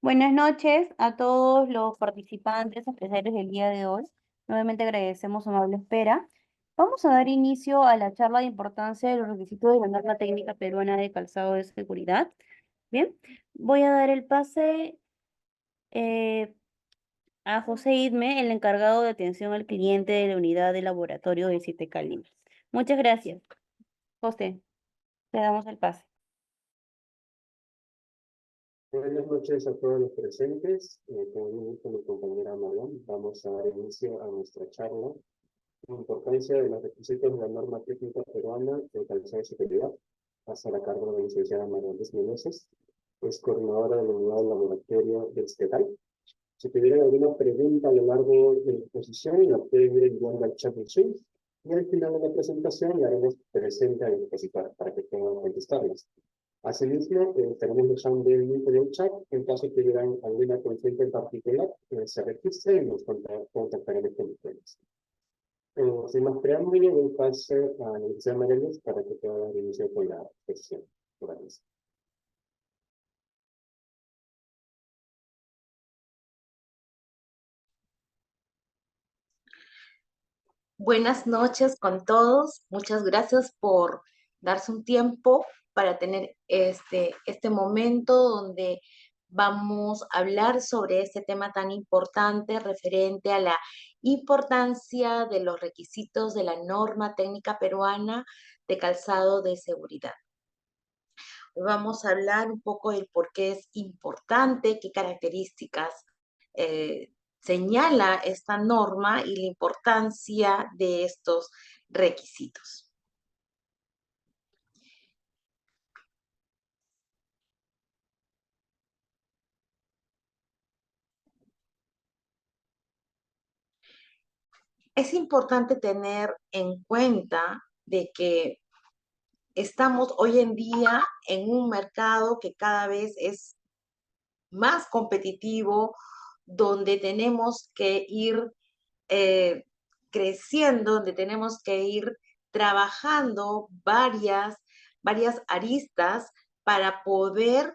Buenas noches a todos los participantes empresarios del día de hoy. Nuevamente agradecemos su amable espera. Vamos a dar inicio a la charla de importancia de los requisitos de la norma técnica peruana de calzado de seguridad. Bien, voy a dar el pase eh, a José Idme, el encargado de atención al cliente de la unidad de laboratorio de 7 calibres. Muchas gracias. José, te damos el pase. Buenas noches a todos los presentes. Como bien dijo mi compañera Mariam, vamos a dar inicio a nuestra charla. La importancia de los requisitos de la norma técnica peruana de calzado de seguridad, pasa a cargo de la licenciada María Luis Meneses, es coordinadora de la unidad de laboratorio del STECAL. Si tuvieran alguna pregunta a lo largo de la exposición, la pueden ir enviando al chat de Zoom y al final de la presentación la haremos presente a expositar para que puedan contestarlas. Asimismo, estaremos dejando el link en el chat en caso que tuvieran alguna consulta en particular, se registre y nos contactaremos con ustedes. Sin más preámbulo, doy paso a la Universidad Morelos para que pueda dar inicio con la sesión. Gracias. Buenas noches con todos. Muchas gracias por darse un tiempo para tener este momento donde vamos a hablar sobre este tema tan importante referente a la importancia de los requisitos de la norma técnica peruana de calzado de seguridad. Hoy vamos a hablar un poco del por qué es importante, qué características señala esta norma y la importancia de estos requisitos. Es importante tener en cuenta de que estamos hoy en día en un mercado que cada vez es más competitivo, donde tenemos que ir creciendo, donde tenemos que ir trabajando varias aristas para poder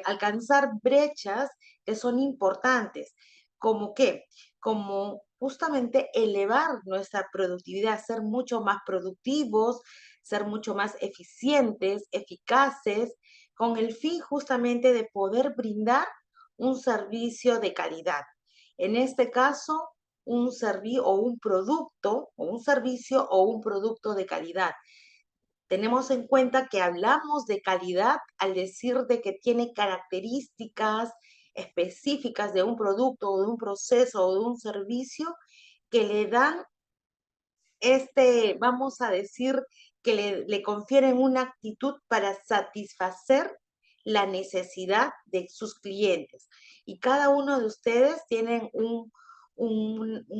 alcanzar brechas que son importantes. ¿Como qué? Como justamente elevar nuestra productividad, ser mucho más productivos, ser mucho más eficientes, eficaces, con el fin justamente de poder brindar un servicio de calidad. En este caso, un servicio o un producto, o un servicio o un producto de calidad. Tenemos en cuenta que hablamos de calidad al decir de que tiene características específicas de un producto o de un proceso o de un servicio que le dan vamos a decir, que le confieren una actitud para satisfacer la necesidad de sus clientes. Y cada uno de ustedes tienen un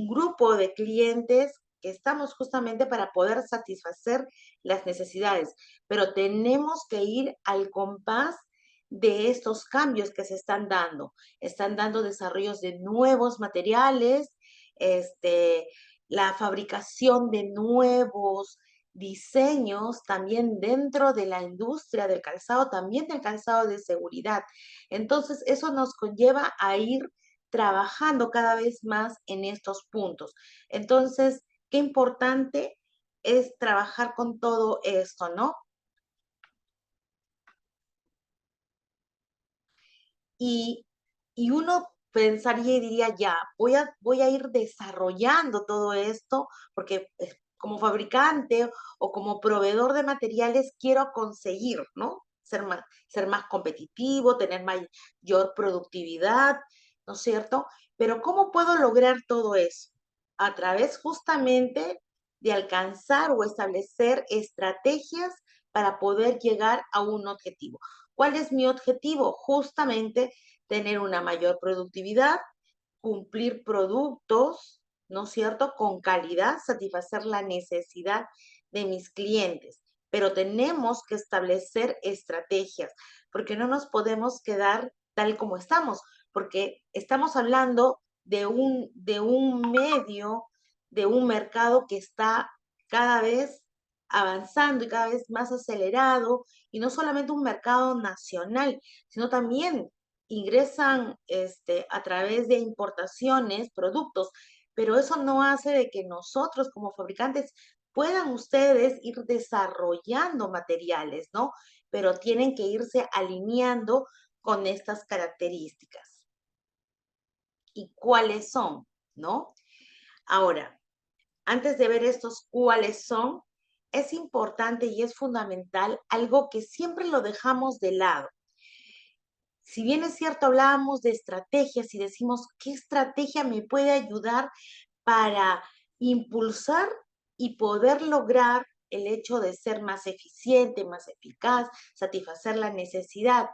grupo de clientes que estamos justamente para poder satisfacer las necesidades, pero tenemos que ir al compás de estos cambios que se están dando. Están dando desarrollos de nuevos materiales, la fabricación de nuevos diseños también dentro de la industria del calzado, también del calzado de seguridad. Entonces, eso nos conlleva a ir trabajando cada vez más en estos puntos. Entonces, qué importante es trabajar con todo esto, ¿no? Y, y uno pensaría y diría, ya, voy a ir desarrollando todo esto, porque como fabricante o como proveedor de materiales quiero conseguir, ¿no? Ser más competitivo, tener mayor productividad, ¿no es cierto? Pero ¿cómo puedo lograr todo eso? A través justamente de alcanzar o establecer estrategias para poder llegar a un objetivo. ¿Cuál es mi objetivo? Justamente tener una mayor productividad, cumplir productos, ¿no es cierto?, con calidad, satisfacer la necesidad de mis clientes. Pero tenemos que establecer estrategias, porque no nos podemos quedar tal como estamos, porque estamos hablando de un medio, de un mercado que está cada vez avanzando y cada vez más acelerado, y no solamente un mercado nacional, sino también ingresan a través de importaciones, productos, pero eso no hace de que nosotros como fabricantes puedan ustedes ir desarrollando materiales, ¿no? Pero tienen que irse alineando con estas características. ¿Y cuáles son? ¿No? Ahora, antes de ver estos cuáles son, es importante y es fundamental algo que siempre lo dejamos de lado. Si bien es cierto, hablábamos de estrategias y decimos, ¿qué estrategia me puede ayudar para impulsar y poder lograr el hecho de ser más eficiente, más eficaz, satisfacer la necesidad?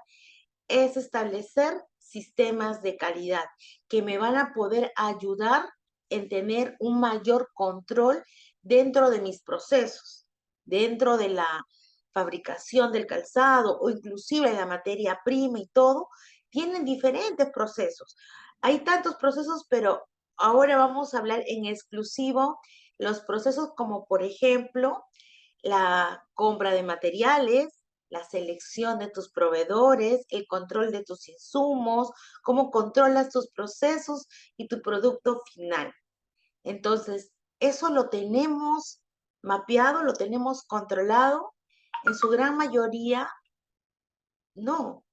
Es establecer sistemas de calidad que me van a poder ayudar en tener un mayor control dentro de mis procesos, dentro de la fabricación del calzado o inclusive la materia prima y todo, tienen diferentes procesos. Hay tantos procesos, pero ahora vamos a hablar en exclusivo los procesos como por ejemplo la compra de materiales, la selección de tus proveedores, el control de tus insumos, cómo controlas tus procesos y tu producto final. Entonces, eso lo tenemos mapeado, lo tenemos controlado. En su gran mayoría, no,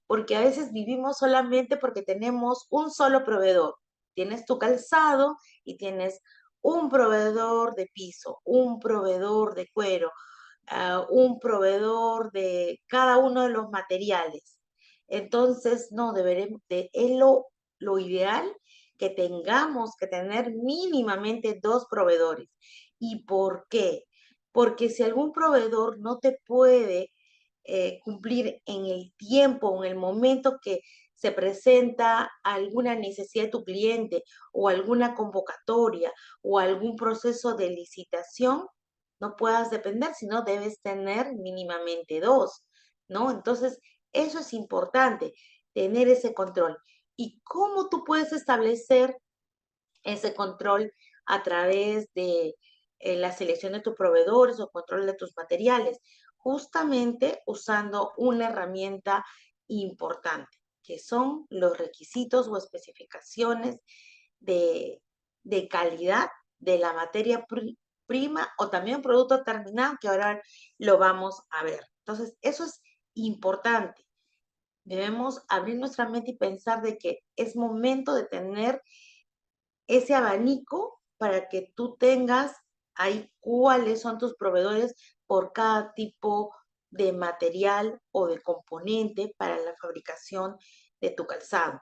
porque a veces vivimos solamente porque tenemos un solo proveedor. Tienes tu calzado y tienes un proveedor de piso, un proveedor de cuero, un proveedor de cada uno de los materiales. Entonces, no, es lo ideal que tengamos que tener mínimamente dos proveedores. ¿Y por qué? Porque si algún proveedor no te puede cumplir en el tiempo o en el momento que se presenta alguna necesidad de tu cliente o alguna convocatoria o algún proceso de licitación, no puedas depender, sino debes tener mínimamente dos, ¿no? Entonces, eso es importante, tener ese control. ¿Y cómo tú puedes establecer ese control a través de la selección de tus proveedores o control de tus materiales? Justamente usando una herramienta importante, que son los requisitos o especificaciones de, de calidad de la materia prima o también producto terminado, que ahora lo vamos a ver. Entonces, eso es importante. Debemos abrir nuestra mente y pensar de que es momento de tener ese abanico para que tú tengas ahí cuáles son tus proveedores por cada tipo de material o de componente para la fabricación de tu calzado.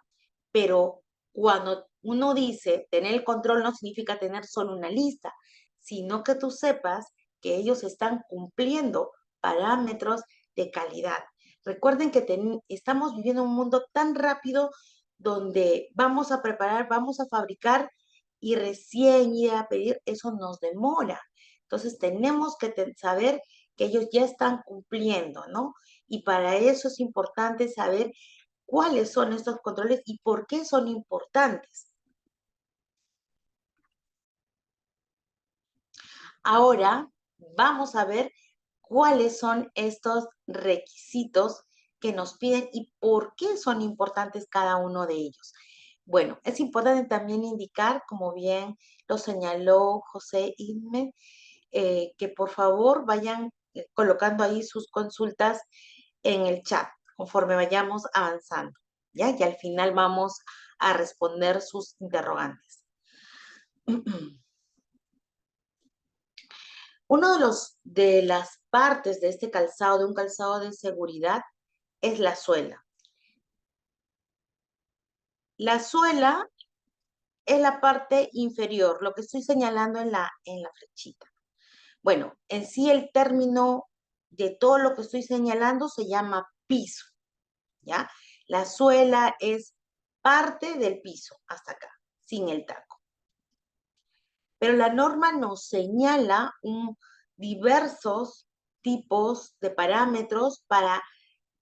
Pero cuando uno dice tener el control no significa tener solo una lista, sino que tú sepas que ellos están cumpliendo parámetros de calidad. Recuerden que estamos viviendo un mundo tan rápido donde vamos a preparar, vamos a fabricar y recién ir a pedir, eso nos demora. Entonces tenemos que saber que ellos ya están cumpliendo, ¿no? Y para eso es importante saber cuáles son estos controles y por qué son importantes. Ahora vamos a ver cuáles son estos requisitos que nos piden y por qué son importantes cada uno de ellos. Bueno, es importante también indicar, como bien lo señaló José Isme, que por favor vayan colocando ahí sus consultas en el chat conforme vayamos avanzando, ¿ya? Y al final vamos a responder sus interrogantes. Uno de las partes de este calzado, de un calzado de seguridad, es la suela. La suela es la parte inferior, lo que estoy señalando en la flechita. Bueno, en sí el término de todo lo que estoy señalando se llama piso, ¿ya? La suela es parte del piso hasta acá, sin el taco. Pero la norma nos señala diversos tipos de parámetros para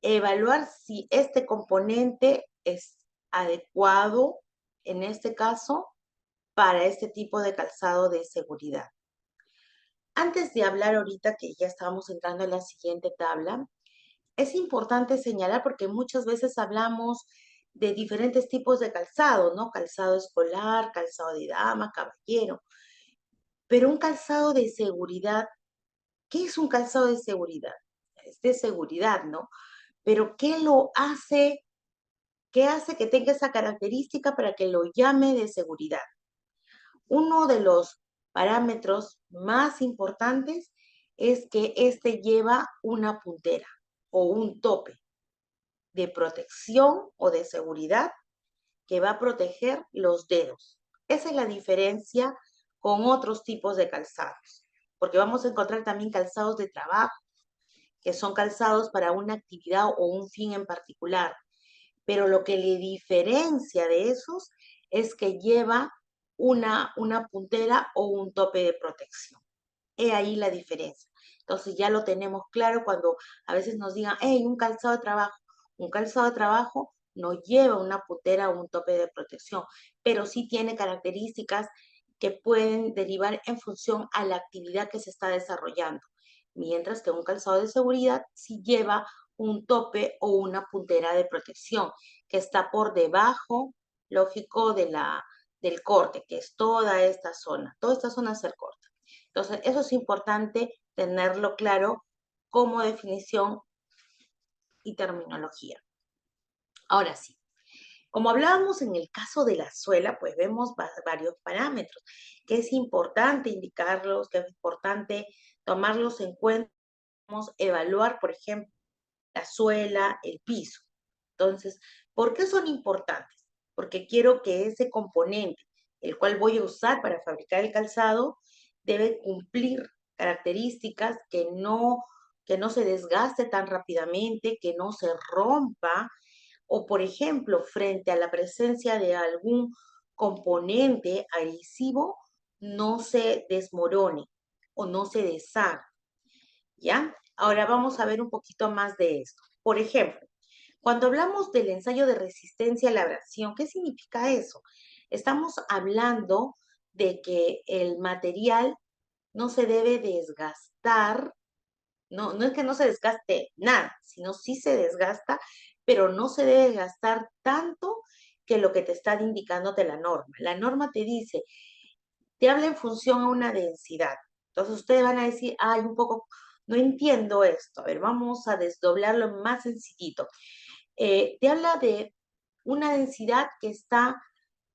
evaluar si este componente es adecuado, en este caso, para este tipo de calzado de seguridad. Antes de hablar ahorita, que ya estábamos entrando en la siguiente tabla, es importante señalar porque muchas veces hablamos de diferentes tipos de calzado, ¿no? Calzado escolar, calzado de dama, caballero. Pero un calzado de seguridad, ¿qué es un calzado de seguridad? Es de seguridad, ¿no? Pero ¿qué lo hace? ¿Qué hace que tenga esa característica para que lo llame de seguridad? Uno de los parámetros más importantes es que este lleva una puntera o un tope de protección o de seguridad que va a proteger los dedos. Esa es la diferencia con otros tipos de calzados, porque vamos a encontrar también calzados de trabajo, que son calzados para una actividad o un fin en particular, pero lo que le diferencia de esos es que lleva una puntera o un tope de protección. He ahí la diferencia. Entonces ya lo tenemos claro cuando a veces nos digan, hey, un calzado de trabajo. Un calzado de trabajo no lleva una puntera o un tope de protección, pero sí tiene características que pueden derivar en función a la actividad que se está desarrollando. Mientras que un calzado de seguridad sí lleva un tope o una puntera de protección que está por debajo, lógico, del corte, que es toda esta zona. Toda esta zona es el corte. Entonces, eso es importante tenerlo claro como definición y terminología. Ahora sí, como hablábamos en el caso de la suela, pues vemos varios parámetros, que es importante indicarlos, que es importante tomarlos en cuenta, evaluar, por ejemplo, la suela, el piso. Entonces, ¿por qué son importantes? Porque quiero que ese componente, el cual voy a usar para fabricar el calzado, debe cumplir características que no se desgaste tan rápidamente, que no se rompa, o por ejemplo, frente a la presencia de algún componente adhesivo, no se desmorone o no se deshaga. ¿Ya? Ahora vamos a ver un poquito más de esto. Por ejemplo, cuando hablamos del ensayo de resistencia a la abrasión, ¿qué significa eso? Estamos hablando de que el material no se debe desgastar, no es que no se desgaste nada, sino sí se desgasta, pero no se debe desgastar tanto que lo que te está indicándote la norma. La norma te dice, te habla en función a una densidad. Entonces ustedes van a decir, ay, un poco, no entiendo esto. A ver, vamos a desdoblarlo más sencillito. Te habla de una densidad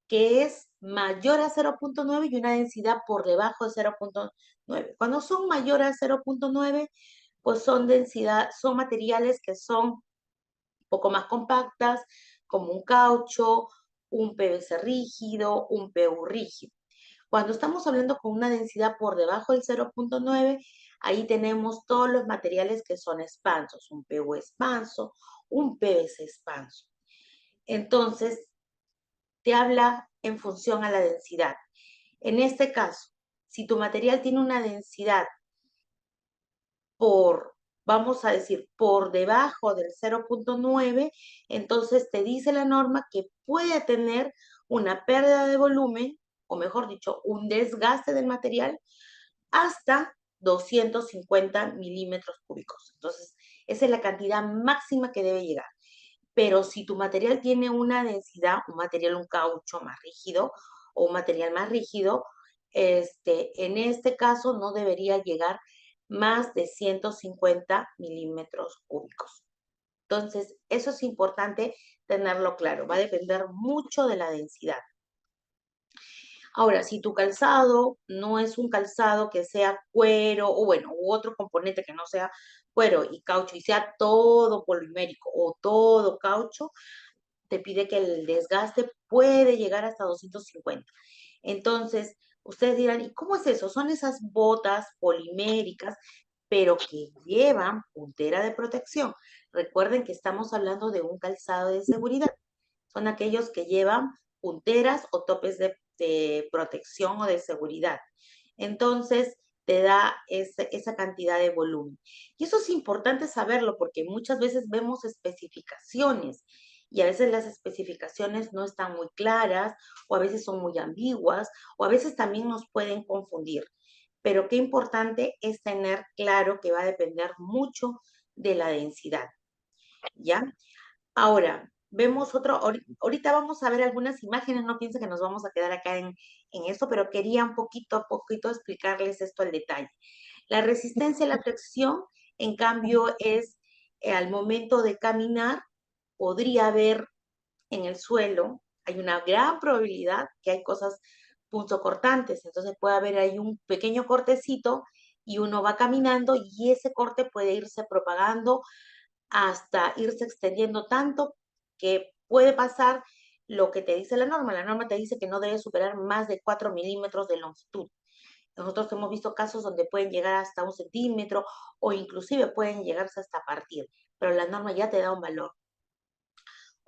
que es mayor a 0.9 y una densidad por debajo de 0.9. Cuando son mayor a 0.9, pues son materiales que son un poco más compactas, como un caucho, un PVC rígido, un PU rígido. Cuando estamos hablando con una densidad por debajo del 0.9, ahí tenemos todos los materiales que son expansos, un PU expanso, un PVC expanso. Entonces, te habla en función a la densidad. En este caso, si tu material tiene una densidad vamos a decir, por debajo del 0.9, entonces te dice la norma que puede tener una pérdida de volumen, o mejor dicho, un desgaste del material hasta 250 milímetros cúbicos. Entonces, esa es la cantidad máxima que debe llegar. Pero si tu material tiene una densidad, un caucho más rígido o un material más rígido, en este caso no debería llegar más de 150 milímetros cúbicos. Entonces, eso es importante tenerlo claro. Va a depender mucho de la densidad. Ahora, si tu calzado no es un calzado que sea cuero o bueno, u otro componente que no sea cuero y caucho y sea todo polimérico o todo caucho, te pide que el desgaste puede llegar hasta 250. Entonces, ustedes dirán, ¿y cómo es eso? Son esas botas poliméricas, pero que llevan puntera de protección. Recuerden que estamos hablando de un calzado de seguridad. Son aquellos que llevan punteras o topes de protección o de seguridad. Entonces, te da esa cantidad de volumen. Y eso es importante saberlo porque muchas veces vemos especificaciones y a veces las especificaciones no están muy claras o a veces son muy ambiguas o a veces también nos pueden confundir. pero qué importante es tener claro que va a depender mucho de la densidad, ¿ya? Ahora, vemos ahorita vamos a ver algunas imágenes, no piensen que nos vamos a quedar acá en esto, pero quería un poquito a poquito explicarles esto al detalle. La resistencia a la flexión, en cambio, es al momento de caminar, podría haber en el suelo, hay una gran probabilidad que hay cosas punzocortantes, entonces puede haber ahí un pequeño cortecito y uno va caminando y ese corte puede irse propagando hasta irse extendiendo tanto que puede pasar lo que te dice la norma. La norma te dice que no debe superar más de 4 milímetros de longitud. Nosotros hemos visto casos donde pueden llegar hasta 1 centímetro o inclusive pueden llegarse hasta partir, pero la norma ya te da un valor.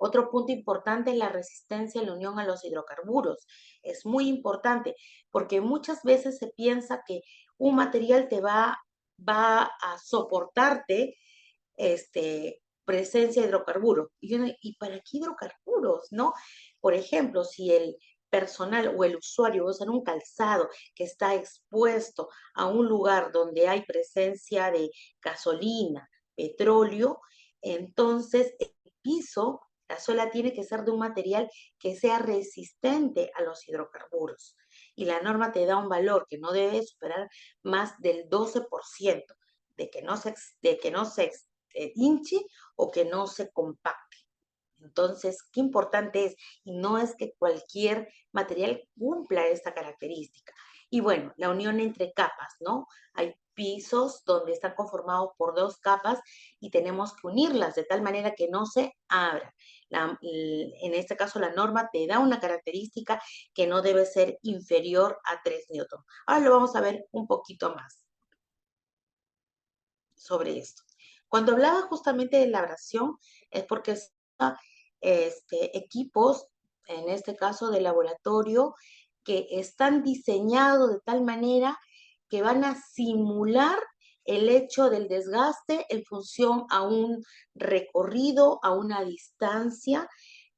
Otro punto importante es la resistencia en la unión a los hidrocarburos. Es muy importante porque muchas veces se piensa que un material va a soportarte presencia de hidrocarburos. ¿Y para qué hidrocarburos, no? Por ejemplo, si el personal o el usuario usa un calzado que está expuesto a un lugar donde hay presencia de gasolina, petróleo, entonces el piso, la suela tiene que ser de un material que sea resistente a los hidrocarburos. Y la norma te da un valor que no debe superar más del 12% de que no se hinche o que no se compacte. Entonces, qué importante es, y no es que cualquier material cumpla esta característica. Y bueno, la unión entre capas, ¿no? Hay pisos donde están conformados por 2 capas y tenemos que unirlas de tal manera que no se abran. En este caso, la norma te da una característica que no debe ser inferior a 3 newton. Ahora lo vamos a ver un poquito más sobre esto. Cuando hablaba justamente de la abrasión, es porque equipos, en este caso de laboratorio, que están diseñados de tal manera que van a simular el hecho del desgaste en función a un recorrido, a una distancia,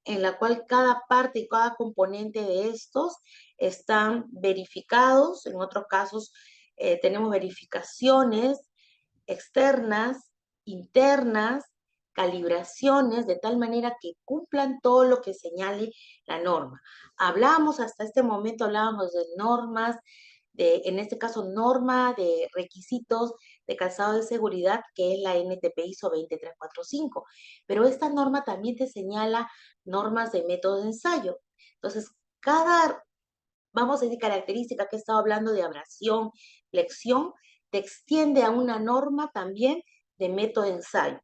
en la cual cada parte y cada componente de estos están verificados. En otros casos tenemos verificaciones externas, internas, calibraciones, de tal manera que cumplan todo lo que señale la norma. Hasta este momento hablábamos de normas, en este caso, norma de requisitos de calzado de seguridad, que es la NTP ISO 20345. Pero esta norma también te señala normas de método de ensayo. Entonces, vamos a decir, característica que he estado hablando de abrasión, flexión, te extiende a una norma también de método de ensayo,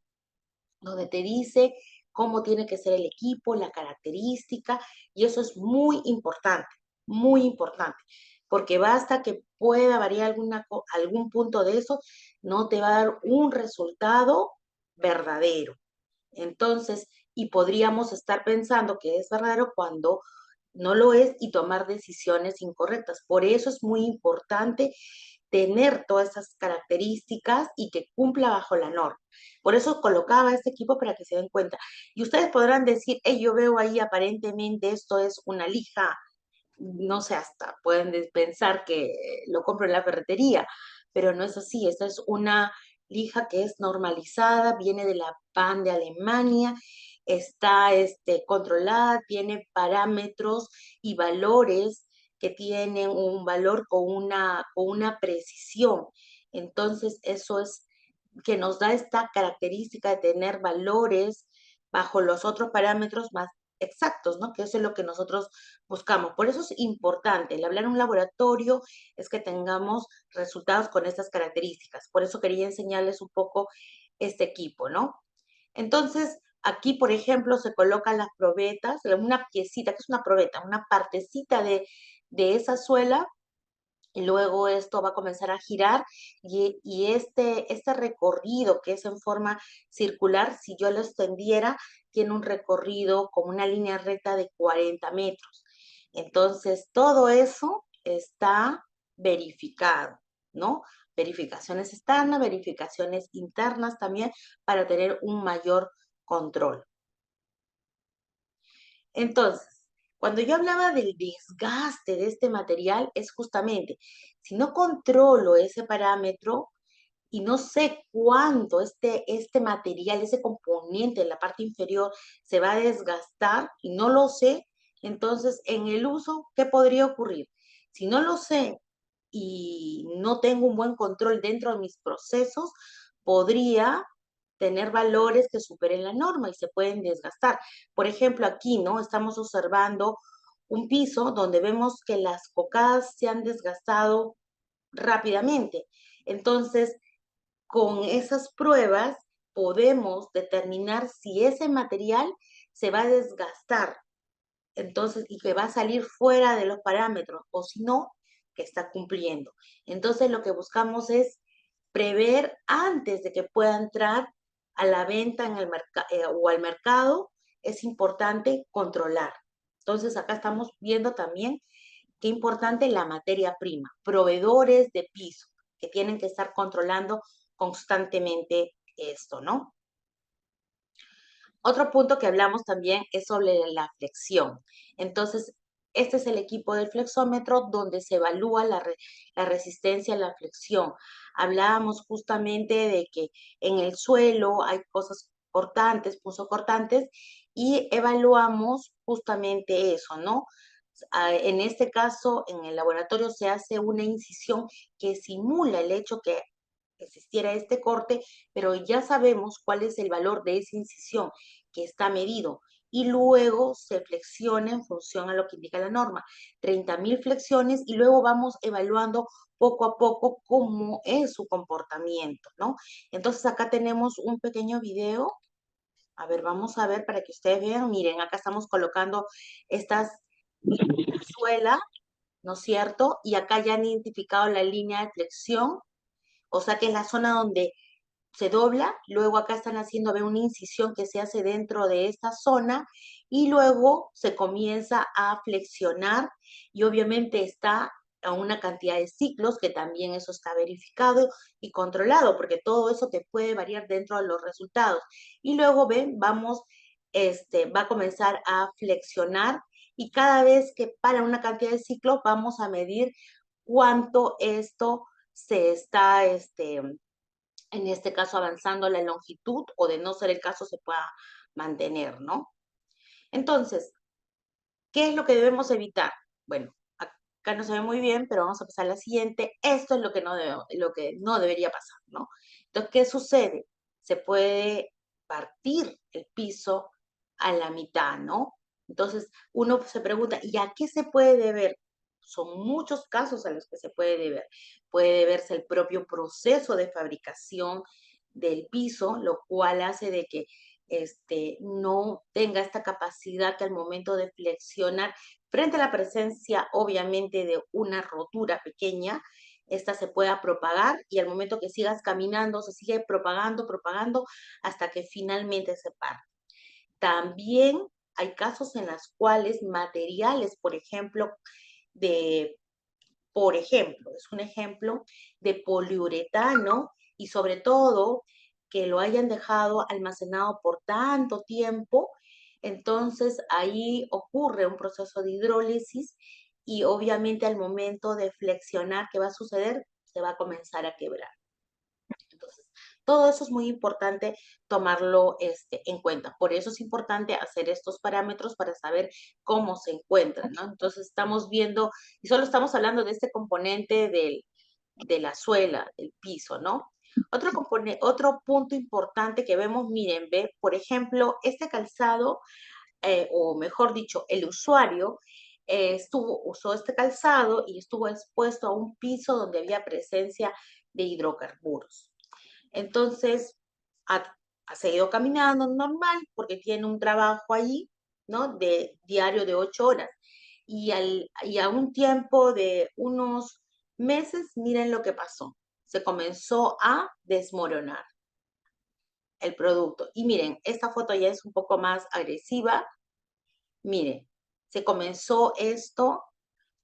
donde te dice cómo tiene que ser el equipo, la característica, y eso es muy importante, porque basta que pueda variar algún punto de eso, no te va a dar un resultado verdadero. Entonces, y podríamos estar pensando que es verdadero cuando no lo es y tomar decisiones incorrectas. Por eso es muy importante tener todas esas características y que cumpla bajo la norma. Por eso colocaba este equipo para que se den cuenta. Y ustedes podrán decir, hey, yo veo ahí aparentemente esto es una lija, no sé, hasta pueden pensar que lo compro en la ferretería, pero no es así. Esta es una lija que es normalizada, viene de la PAN de Alemania, está controlada, tiene parámetros y valores que tienen un valor con una precisión. Entonces, eso es que nos da esta característica de tener valores bajo los otros parámetros más exactos, ¿no? Que eso es lo que nosotros buscamos. Por eso es importante, el hablar en un laboratorio es que tengamos resultados con estas características. Por eso quería enseñarles un poco este equipo, ¿no? Entonces, aquí, por ejemplo, se colocan las probetas, una piecita, que es una probeta, una partecita de esa suela, y luego esto va a comenzar a girar y este recorrido que es en forma circular, si yo lo extendiera, tiene un recorrido con una línea recta de 40 metros. Entonces, todo eso está verificado, ¿no? Verificaciones externas, verificaciones internas también para tener un mayor control. Entonces, Cuando yo hablaba del desgaste de este material, es justamente, si no controlo ese parámetro y no sé cuándo este material, ese componente en la parte inferior se va a desgastar y no lo sé, entonces en el uso, ¿qué podría ocurrir? Si no lo sé y no tengo un buen control dentro de mis procesos, podría tener valores que superen la norma y se pueden desgastar. Por ejemplo, aquí, ¿no? Estamos observando un piso donde vemos que las cocadas se han desgastado rápidamente. Entonces, con esas pruebas podemos determinar si ese material se va a desgastar, entonces, y que va a salir fuera de los parámetros, o si no, que está cumpliendo. Entonces, lo que buscamos es prever antes de que pueda entrar a la venta en el o al mercado, es importante controlar. Entonces, acá estamos viendo también qué importante la materia prima, proveedores de piso, que tienen que estar controlando constantemente esto, ¿no? Otro punto que hablamos también es sobre la flexión. Entonces, este es el equipo del flexómetro donde se evalúa la resistencia a la flexión. Hablábamos justamente de que en el suelo hay cosas cortantes, punzocortantes, y evaluamos justamente eso, ¿no? En este caso, en el laboratorio se hace una incisión que simula el hecho que existiera este corte, pero ya sabemos cuál es el valor de esa incisión que está medido y luego se flexiona en función a lo que indica la norma. 30.000 flexiones y luego vamos evaluando poco a poco cómo es su comportamiento, ¿no? Entonces acá tenemos un pequeño video. A ver, vamos a ver para que ustedes vean. Miren, acá estamos colocando estas suela, ¿no es cierto? Y acá ya han identificado la línea de flexión, o sea que es la zona donde se dobla, luego acá están haciendo ver una incisión que se hace dentro de esta zona y luego se comienza a flexionar y obviamente está a una cantidad de ciclos que también eso está verificado y controlado porque todo eso te puede variar dentro de los resultados. Y luego ven, vamos, va a comenzar a flexionar y cada vez que para una cantidad de ciclos vamos a medir cuánto esto se está, en este caso avanzando la longitud o de no ser el caso se pueda mantener, ¿no? Entonces, ¿qué es lo que debemos evitar? Bueno, acá no se ve muy bien, pero vamos a pasar a la siguiente. Esto es lo que lo que no debería pasar, ¿no? Entonces, ¿qué sucede? Se puede partir el piso a la mitad, ¿no? Entonces, uno se pregunta, ¿y a qué se puede deber? Son muchos casos a los que se puede deber. Puede deberse el propio proceso de fabricación del piso, lo cual hace de que no tenga esta capacidad que al momento de flexionar, frente a la presencia obviamente de una rotura pequeña, esta se pueda propagar y al momento que sigas caminando se sigue propagando, propagando hasta que finalmente se parte. También hay casos en los cuales materiales, por ejemplo, es un ejemplo de poliuretano y sobre todo que lo hayan dejado almacenado por tanto tiempo, entonces ahí ocurre un proceso de hidrólisis y obviamente al momento de flexionar, ¿qué va a suceder? Se va a comenzar a quebrar. Entonces, todo eso es muy importante tomarlo en cuenta. Por eso es importante hacer estos parámetros para saber cómo se encuentran, ¿no? Entonces, estamos viendo, y solo estamos hablando de este componente de la suela, del piso, ¿no? Otro punto importante que vemos, miren, ve, por ejemplo, este calzado, o mejor dicho, el usuario usó este calzado y estuvo expuesto a un piso donde había presencia de hidrocarburos. Entonces, ha seguido caminando normal porque tiene un trabajo allí, ¿no? De diario de 8 horas. Y a un tiempo de unos meses, miren lo que pasó. Se comenzó a desmoronar el producto. Y miren, esta foto ya es un poco más agresiva. Miren, se comenzó esto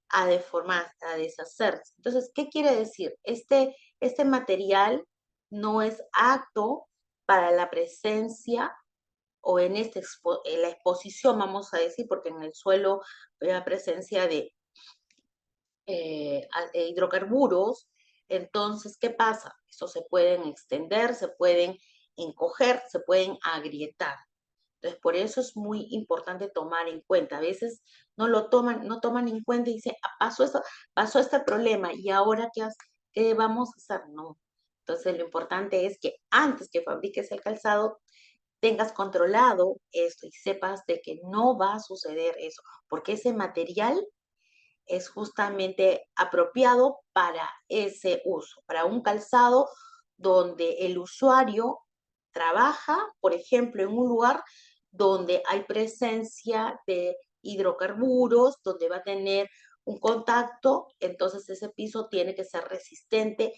a deformar, a deshacerse. Entonces, ¿qué quiere decir? Este material no es apto para la presencia o en la exposición, vamos a decir, porque en el suelo hay presencia de hidrocarburos, entonces, ¿qué pasa? Estos se pueden extender, se pueden encoger, se pueden agrietar. Entonces, por eso es muy importante tomar en cuenta. A veces no toman en cuenta y dicen, pasó este problema, ¿y ahora qué vamos a hacer? No. Entonces, lo importante es que antes que fabriques el calzado, tengas controlado esto y sepas de que no va a suceder eso, porque ese material es justamente apropiado para ese uso, para un calzado donde el usuario trabaja, por ejemplo, en un lugar donde hay presencia de hidrocarburos, donde va a tener un contacto, entonces ese piso tiene que ser resistente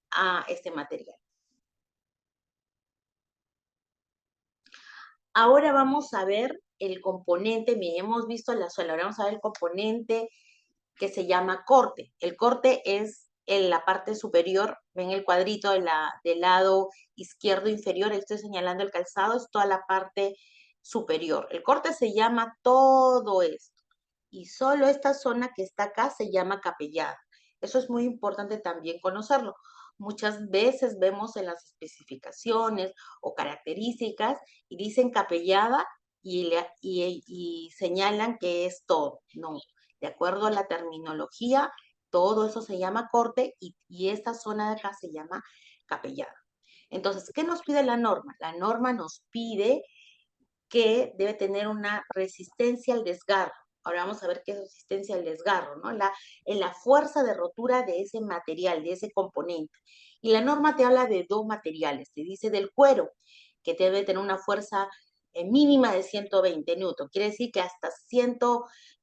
a este material. Ahora vamos a ver el componente, bien, hemos visto la suela, ahora vamos a ver el componente que se llama corte. El corte es en la parte superior, ven el cuadrito del lado izquierdo inferior, ahí estoy señalando el calzado, es toda la parte superior. El corte se llama todo esto. Y solo esta zona que está acá se llama capellada. Eso es muy importante también conocerlo. Muchas veces vemos en las especificaciones o características y dicen capellada y señalan que es todo. No, de acuerdo a la terminología, todo eso se llama corte y esta zona de acá se llama capellada. Entonces, ¿qué nos pide la norma? La norma nos pide que debe tener una resistencia al desgarro. Ahora vamos a ver qué es resistencia al desgarro, ¿no? En la fuerza de rotura de ese material, de ese componente. Y la norma te habla de dos materiales. Te dice del cuero, que debe tener una fuerza mínima de 120 newton. Quiere decir que hasta 100,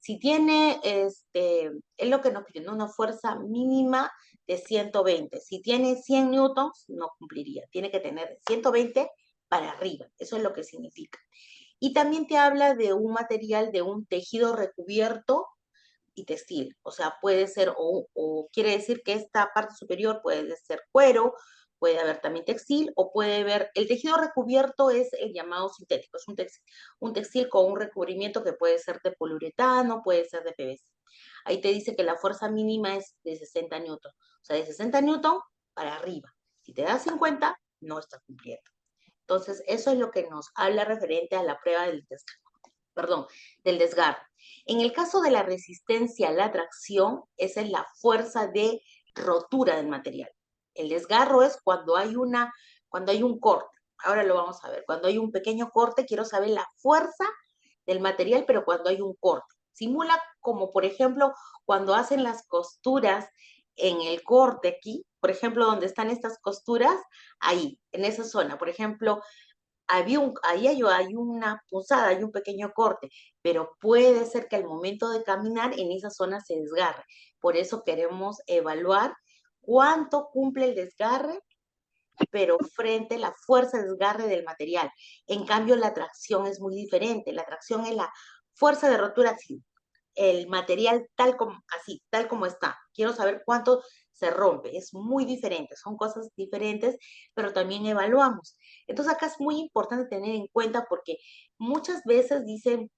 si tiene, es lo que nos pide, ¿no? Una fuerza mínima de 120. Si tiene 100 newtons, no cumpliría. Tiene que tener 120 para arriba. Eso es lo que significa. Y también te habla de un material, de un tejido recubierto y textil. O sea, puede ser, o quiere decir que esta parte superior puede ser cuero, puede haber también textil, o puede haber, el tejido recubierto es el llamado sintético, es un textil con un recubrimiento que puede ser de poliuretano, puede ser de PVC. Ahí te dice que la fuerza mínima es de 60 newton. O sea, de 60 newton para arriba. Si te da 50, no está cumpliendo. Entonces, eso es lo que nos habla referente a la prueba del desgarro. En el caso de la resistencia a la tracción, esa es la fuerza de rotura del material. El desgarro es cuando hay un corte. Ahora lo vamos a ver. Cuando hay un pequeño corte, quiero saber la fuerza del material, pero cuando hay un corte. Simula como, por ejemplo, cuando hacen las costuras en el corte aquí, por ejemplo, donde están estas costuras, ahí, en esa zona. Por ejemplo, ahí hay una punzada, hay un pequeño corte, pero puede ser que al momento de caminar en esa zona se desgarre. Por eso queremos evaluar cuánto cumple el desgarre, pero frente a la fuerza de desgarre del material. En cambio, la tracción es muy diferente. La tracción es la fuerza de rotura, así, el material tal como está. Quiero saber cuánto se rompe. Es muy diferente, son cosas diferentes, pero también evaluamos. Entonces acá es muy importante tener en cuenta porque muchas veces dicen,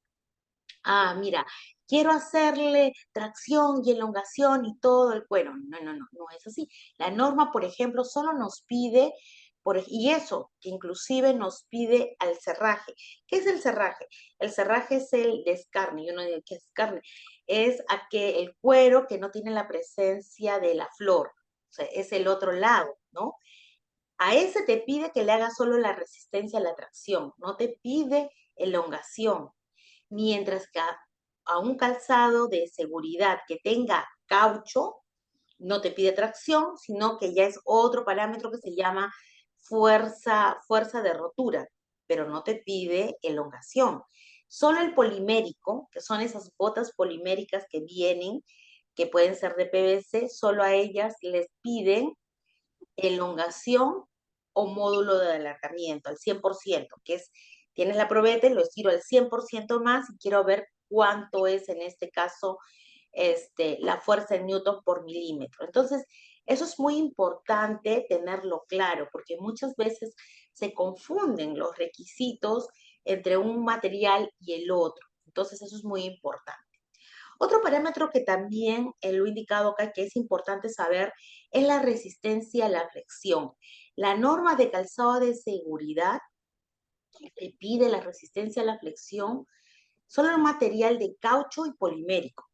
mira, quiero hacerle tracción y elongación y todo el cuero. No es así. La norma, por ejemplo, solo nos pide, y eso, que inclusive nos pide al cerraje. ¿Qué es el cerraje? El cerraje es el descarne. Yo no digo que es carne. Es el cuero que no tiene la presencia de la flor. O sea, es el otro lado, ¿no? A ese te pide que le hagas solo la resistencia a la tracción, no te pide elongación. Mientras que a un calzado de seguridad que tenga caucho, no te pide tracción, sino que ya es otro parámetro que se llama fuerza de rotura, pero no te pide elongación. Solo el polimérico, que son esas botas poliméricas que vienen, que pueden ser de PVC, solo a ellas les piden elongación o módulo de alargamiento al 100%, que es, tienes la probeta y lo estiro al 100% más y quiero ver cuánto es en este caso la fuerza en newton por milímetro. Entonces, eso es muy importante tenerlo claro, porque muchas veces se confunden los requisitos entre un material y el otro. Entonces, eso es muy importante. Otro parámetro que también lo he indicado acá que es importante saber es la resistencia a la flexión. La norma de calzado de seguridad que pide la resistencia a la flexión solo un material de caucho y polimérico.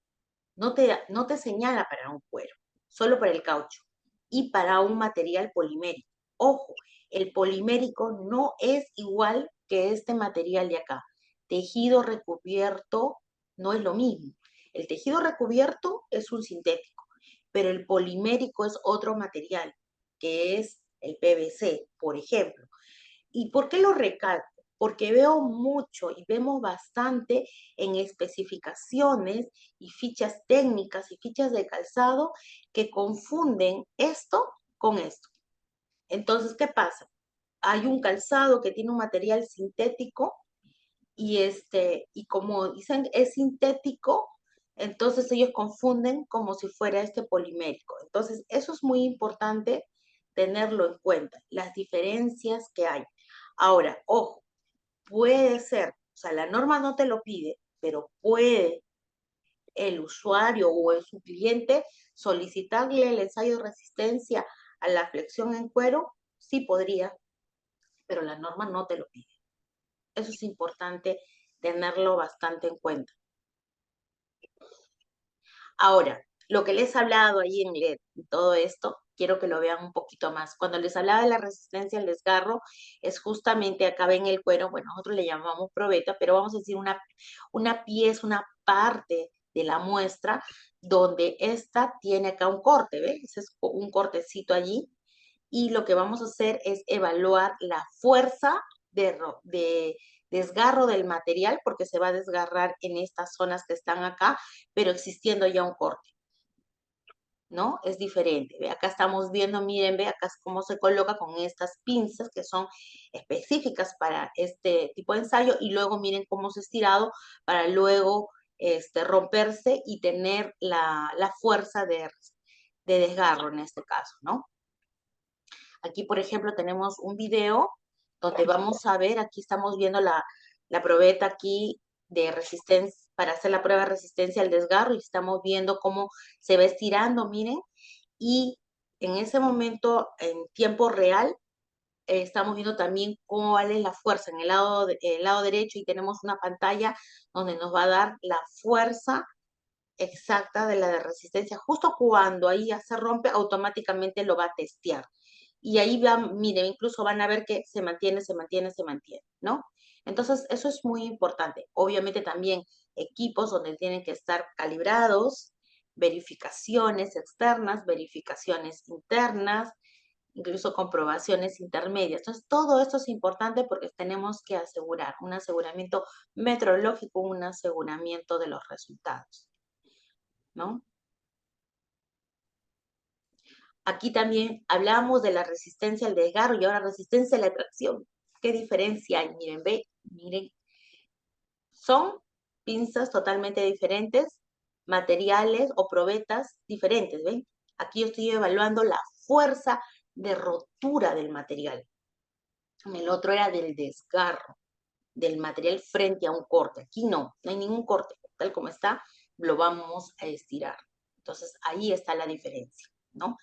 No te señala para un cuero, solo para el caucho y para un material polimérico. Ojo, el polimérico no es igual que este material de acá. Tejido recubierto no es lo mismo. El tejido recubierto es un sintético, pero el polimérico es otro material, que es el PVC, por ejemplo. ¿Y por qué lo recalco? Porque veo mucho y vemos bastante en especificaciones y fichas técnicas y fichas de calzado que confunden esto con esto. Entonces, ¿qué pasa? Hay un calzado que tiene un material sintético y como dicen es sintético, entonces ellos confunden como si fuera este polimérico. Entonces, eso es muy importante tenerlo en cuenta, las diferencias que hay. Ahora, ojo, puede ser, o sea, la norma no te lo pide, pero puede el usuario o su cliente solicitarle el ensayo de resistencia a la flexión en cuero, sí podría, pero la norma no te lo pide. Eso es importante tenerlo bastante en cuenta. Ahora, lo que les he hablado ahí en LED y todo esto, quiero que lo vean un poquito más. Cuando les hablaba de la resistencia al desgarro, es justamente acá ven el cuero, bueno, nosotros le llamamos probeta, pero vamos a decir una pieza, una parte de la muestra donde esta tiene acá un corte, ¿ves? Ese es un cortecito allí. Y lo que vamos a hacer es evaluar la fuerza de desgarro del material, porque se va a desgarrar en estas zonas que están acá, pero existiendo ya un corte, ¿no? Es diferente. Ve, acá estamos viendo, miren, ve acá cómo se coloca con estas pinzas que son específicas para este tipo de ensayo y luego miren cómo se ha estirado para luego romperse y tener la fuerza de desgarro en este caso, ¿no? Aquí, por ejemplo, tenemos un video donde vamos a ver, aquí estamos viendo la probeta aquí de resistencia, para hacer la prueba de resistencia al desgarro y estamos viendo cómo se va estirando, miren, y en ese momento, en tiempo real, estamos viendo también cuál es la fuerza en el lado derecho y tenemos una pantalla donde nos va a dar la fuerza exacta de la de resistencia. Justo cuando ahí ya se rompe, automáticamente lo va a testear. Y ahí van, miren, incluso van a ver que se mantiene, ¿no? Entonces, eso es muy importante. Obviamente también equipos donde tienen que estar calibrados, verificaciones externas, verificaciones internas, incluso comprobaciones intermedias. Entonces, todo esto es importante porque tenemos que asegurar un aseguramiento metrológico, un aseguramiento de los resultados, ¿no? Aquí también hablamos de la resistencia al desgarro y ahora resistencia a la tracción. ¿Qué diferencia hay? Miren, ve, miren. Son pinzas totalmente diferentes, materiales o probetas diferentes, ¿ven? Aquí yo estoy evaluando la fuerza de rotura del material. En el otro era del desgarro del material frente a un corte. Aquí no hay ningún corte. Tal como está, lo vamos a estirar. Entonces, ahí está la diferencia, ¿no?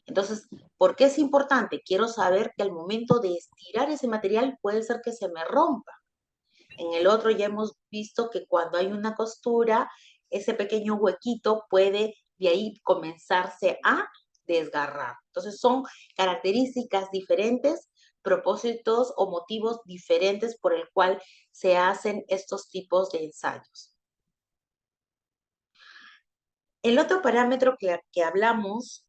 Entonces, ¿por qué es importante? Quiero saber que al momento de estirar ese material puede ser que se me rompa. En el otro ya hemos visto que cuando hay una costura, ese pequeño huequito puede de ahí comenzarse a desgarrar. Entonces, son características diferentes, propósitos o motivos diferentes por el cual se hacen estos tipos de ensayos. El otro parámetro que hablamos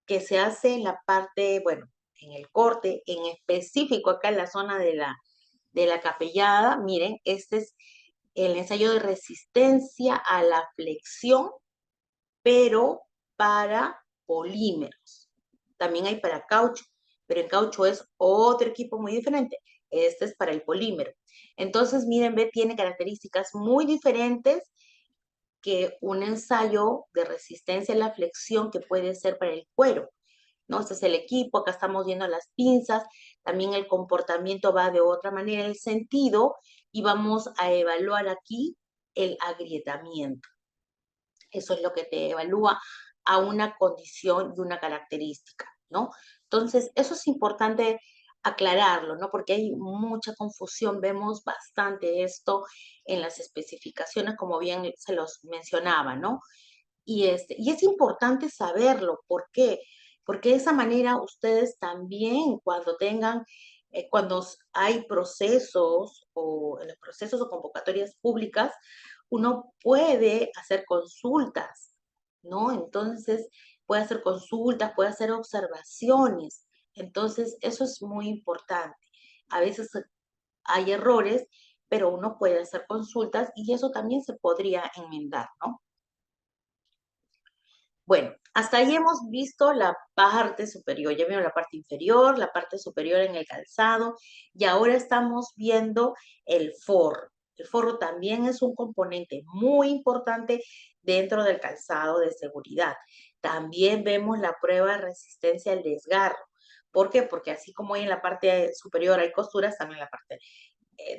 que se hace en la parte, bueno, en el corte, en específico acá en la zona de la capellada, miren, este es el ensayo de resistencia a la flexión, pero para polímeros. También hay para caucho, pero el caucho es otro equipo muy diferente. Este es para el polímero. Entonces, miren, ve, tiene características muy diferentes que un ensayo de resistencia a la flexión que puede ser para el cuero. ¿no? Este es el equipo, acá estamos viendo las pinzas, también el comportamiento va de otra manera, el sentido, y vamos a evaluar aquí el agrietamiento. Eso es lo que te evalúa a una condición y una característica, ¿no? Entonces, eso es importante aclararlo, ¿no? Porque hay mucha confusión, vemos bastante esto en las especificaciones, como bien se los mencionaba, ¿no? Y es importante saberlo, ¿por qué? Porque de esa manera ustedes también cuando tengan, cuando hay procesos o en los procesos o convocatorias públicas, uno puede hacer consultas, ¿no? Entonces, puede hacer consultas, puede hacer observaciones. Entonces, eso es muy importante. A veces hay errores, pero uno puede hacer consultas y eso también se podría enmendar, ¿no? Bueno, hasta ahí hemos visto la parte superior, ya vieron la parte inferior, la parte superior en el calzado y ahora estamos viendo el forro. El forro también es un componente muy importante dentro del calzado de seguridad. También vemos la prueba de resistencia al desgarro. ¿Por qué? Porque así como en la parte superior hay costuras, también en la parte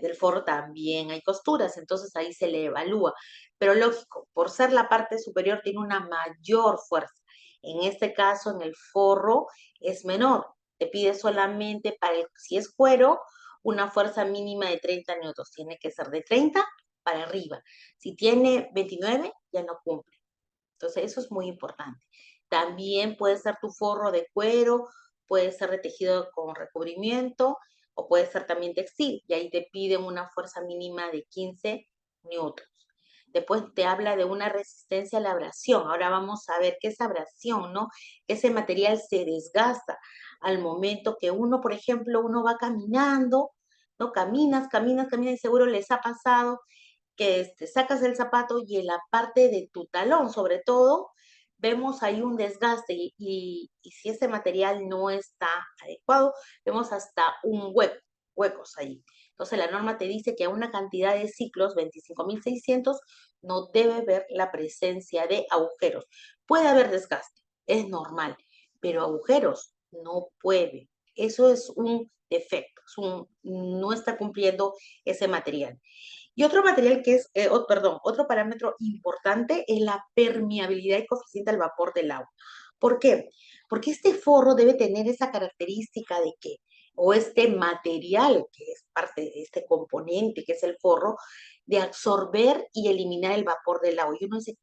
del forro también hay costuras, entonces ahí se le evalúa. Pero lógico, por ser la parte superior tiene una mayor fuerza. En este caso, en el forro es menor. Te pide solamente para si es cuero, una fuerza mínima de 30 newtons. Tiene que ser de 30 para arriba. Si tiene 29, ya no cumple. Entonces, eso es muy importante. También puede ser tu forro de cuero, puede ser de tejido con recubrimiento o puede ser también textil. Y ahí te piden una fuerza mínima de 15 newtons. Después te habla de una resistencia a la abrasión. Ahora vamos a ver qué es abrasión, ¿no? Ese material se desgasta al momento que uno, por ejemplo, uno va caminando, ¿no? Caminas, caminas, caminas y seguro les ha pasado que sacas el zapato y en la parte de tu talón, sobre todo, vemos ahí un desgaste y si ese material no está adecuado, vemos hasta huecos ahí. Entonces la norma te dice que a una cantidad de ciclos, 25.600, no debe haber la presencia de agujeros. Puede haber desgaste, es normal, pero agujeros no puede. Eso es un defecto, no está cumpliendo ese material. Y otro material que es, perdón, otro parámetro importante es la permeabilidad y coeficiente al vapor del agua. ¿Por qué? Porque este forro debe tener esa característica de que, o este material que es parte de este componente que es el forro, de absorber y eliminar el vapor del agua. Y uno dice,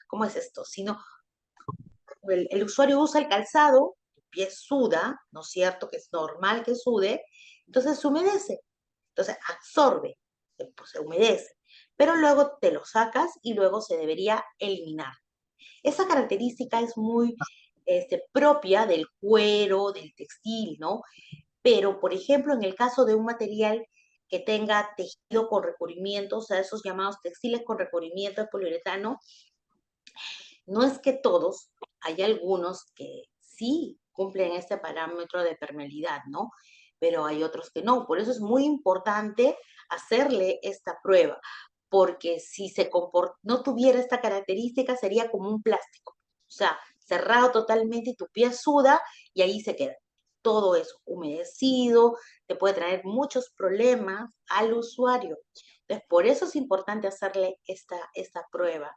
¿cómo es esto? Sino, el usuario usa el calzado, el pie suda, ¿no es cierto? Que es normal que sude, entonces se humedece, entonces absorbe, pues, se humedece, pero luego te lo sacas y luego se debería eliminar. Esa característica es muy propia del cuero, del textil, ¿no? Pero, por ejemplo, en el caso de un material que tenga tejido con recubrimiento, o sea, esos llamados textiles con recubrimiento de poliuretano, no es que todos, hay algunos que sí cumplen este parámetro de permeabilidad, ¿no? Pero hay otros que no. Por eso es muy importante hacerle esta prueba, porque si no tuviera esta característica sería como un plástico, o sea, cerrado totalmente y tu pie suda y ahí se queda. Todo eso humedecido, te puede traer muchos problemas al usuario. Entonces, por eso es importante hacerle esta prueba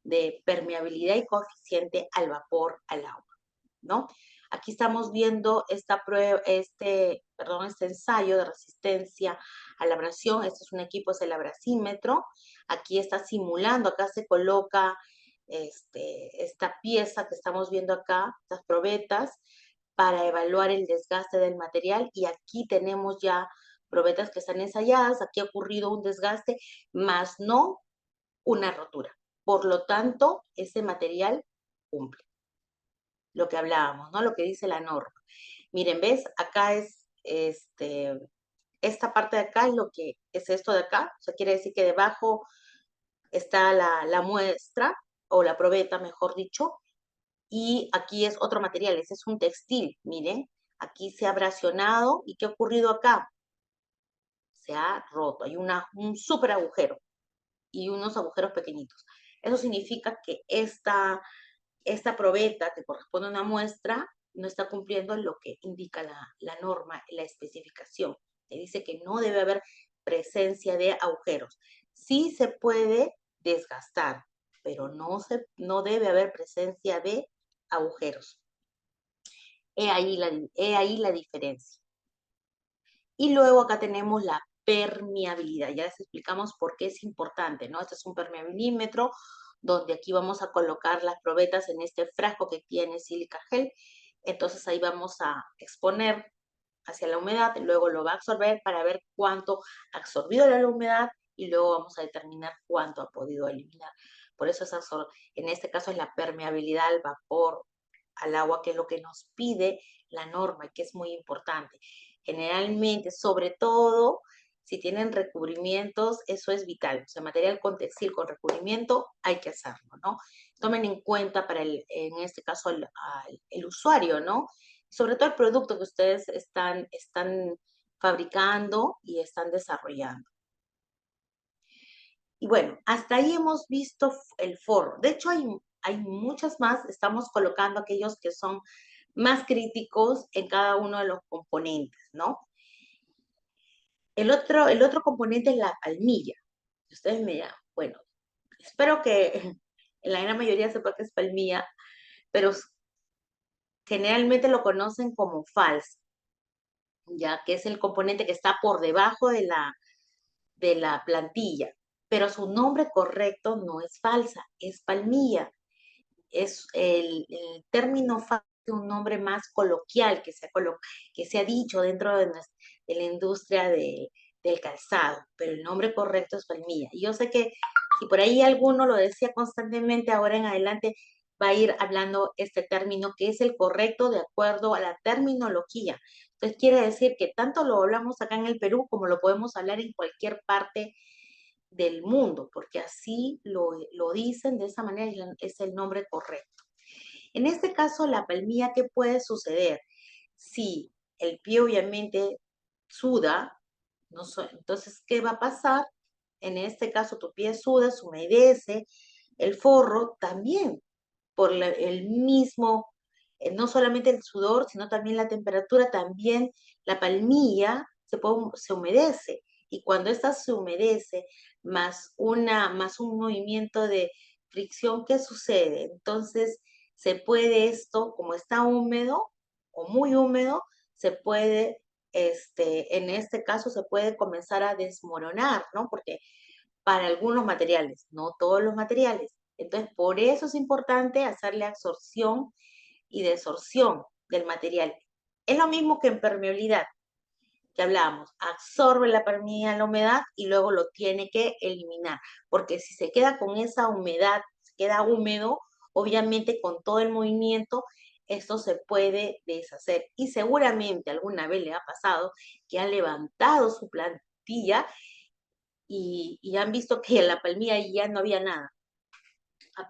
de permeabilidad y coeficiente al vapor al agua, ¿no? Aquí estamos viendo esta prueba, este ensayo de resistencia a la abrasión. Este es un equipo, es el abrasímetro. Aquí está simulando, acá se coloca esta pieza que estamos viendo acá, estas probetas, para evaluar el desgaste del material. Y aquí tenemos ya probetas que están ensayadas. Aquí ha ocurrido un desgaste, más no una rotura. Por lo tanto, ese material cumple lo que hablábamos, ¿no? Lo que dice la norma. Miren, ¿ves? Acá es, esta parte de acá es lo que es esto de acá. O sea, quiere decir que debajo está la muestra, o la probeta, mejor dicho, y aquí es otro material, ese es un textil, miren. Aquí se ha abrasionado, ¿y qué ha ocurrido acá? Se ha roto, hay un súper agujero y unos agujeros pequeñitos. Eso significa que esta probeta, que corresponde a una muestra, no está cumpliendo lo que indica la norma, la especificación. Te dice que no debe haber presencia de agujeros. Sí se puede desgastar, pero no debe haber presencia de agujeros. He ahí la diferencia. Y luego acá tenemos la permeabilidad. Ya les explicamos por qué es importante, ¿no? Este es un permeabilimétro donde aquí vamos a colocar las probetas en este frasco que tiene sílica gel. Entonces ahí vamos a exponer hacia la humedad, luego lo va a absorber para ver cuánto ha absorbido la humedad y luego vamos a determinar cuánto ha podido eliminar. Por eso en este caso es la permeabilidad al vapor, al agua, que es lo que nos pide la norma y que es muy importante. Generalmente, sobre todo, si tienen recubrimientos, eso es vital. O sea, material con textil con recubrimiento, hay que hacerlo, ¿no? Tomen en cuenta en este caso, el usuario, ¿no? Sobre todo el producto que ustedes están fabricando y están desarrollando. Y bueno, hasta ahí hemos visto el forro. De hecho, hay muchas más. Estamos colocando aquellos que son más críticos en cada uno de los componentes, ¿no? El otro componente es la palmilla. Ustedes me dirán, bueno, espero que en la gran mayoría sepa que es palmilla, pero generalmente lo conocen como falsa, ya que es el componente que está por debajo de la plantilla, pero su nombre correcto no es falsa, es palmilla. Es el término falsa, un nombre más coloquial que se ha dicho dentro de la industria del calzado, pero el nombre correcto es palmilla. Y yo sé que si por ahí alguno lo decía constantemente, ahora en adelante va a ir hablando este término que es el correcto de acuerdo a la terminología. Entonces quiere decir que tanto lo hablamos acá en el Perú como lo podemos hablar en cualquier parte del mundo, porque así lo dicen de esa manera y es el nombre correcto. En este caso, la palmilla, ¿qué puede suceder? Si el pie obviamente suda, entonces, ¿qué va a pasar? En este caso, tu pie suda, se humedece, el forro también, por el mismo, no solamente el sudor, sino también la temperatura, también la palmilla se humedece. Y cuando esta se humedece, más un movimiento de fricción, ¿qué sucede? Entonces, se puede esto, como está húmedo o muy húmedo, se puede, en este caso, se puede comenzar a desmoronar, ¿no? Porque para algunos materiales, no todos los materiales. Entonces, por eso es importante hacerle absorción y desorción del material. Es lo mismo que en permeabilidad, que hablábamos, absorbe la permeabilidad, la humedad y luego lo tiene que eliminar, porque si se queda con esa humedad, se queda húmedo, obviamente con todo el movimiento, esto se puede deshacer. Y seguramente alguna vez le ha pasado que han levantado su plantilla y han visto que en la palmilla ya no había nada. Ha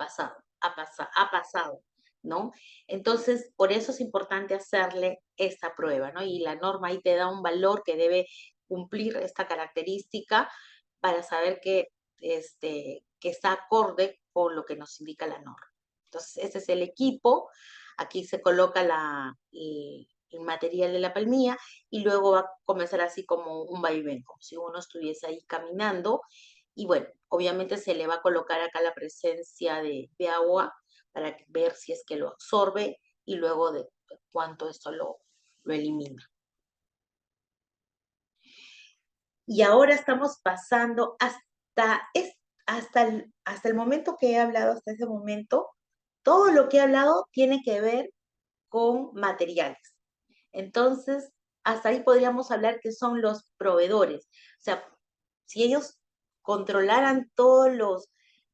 pasado, ¿no? Entonces, por eso es importante hacerle esta prueba, ¿no? Y la norma ahí te da un valor que debe cumplir esta característica para saber que está acorde con lo que nos indica la norma. Entonces, ese es el equipo. Aquí se coloca el material de la palmilla y luego va a comenzar así como un vaivén, como si uno estuviese ahí caminando. Y bueno, obviamente se le va a colocar acá la presencia de agua para ver si es que lo absorbe y luego de cuánto esto lo elimina. Y ahora estamos pasando hasta el momento que he hablado, hasta ese momento, todo lo que he hablado tiene que ver con materiales. Entonces, hasta ahí podríamos hablar que son los proveedores. O sea, si ellos controlaran todas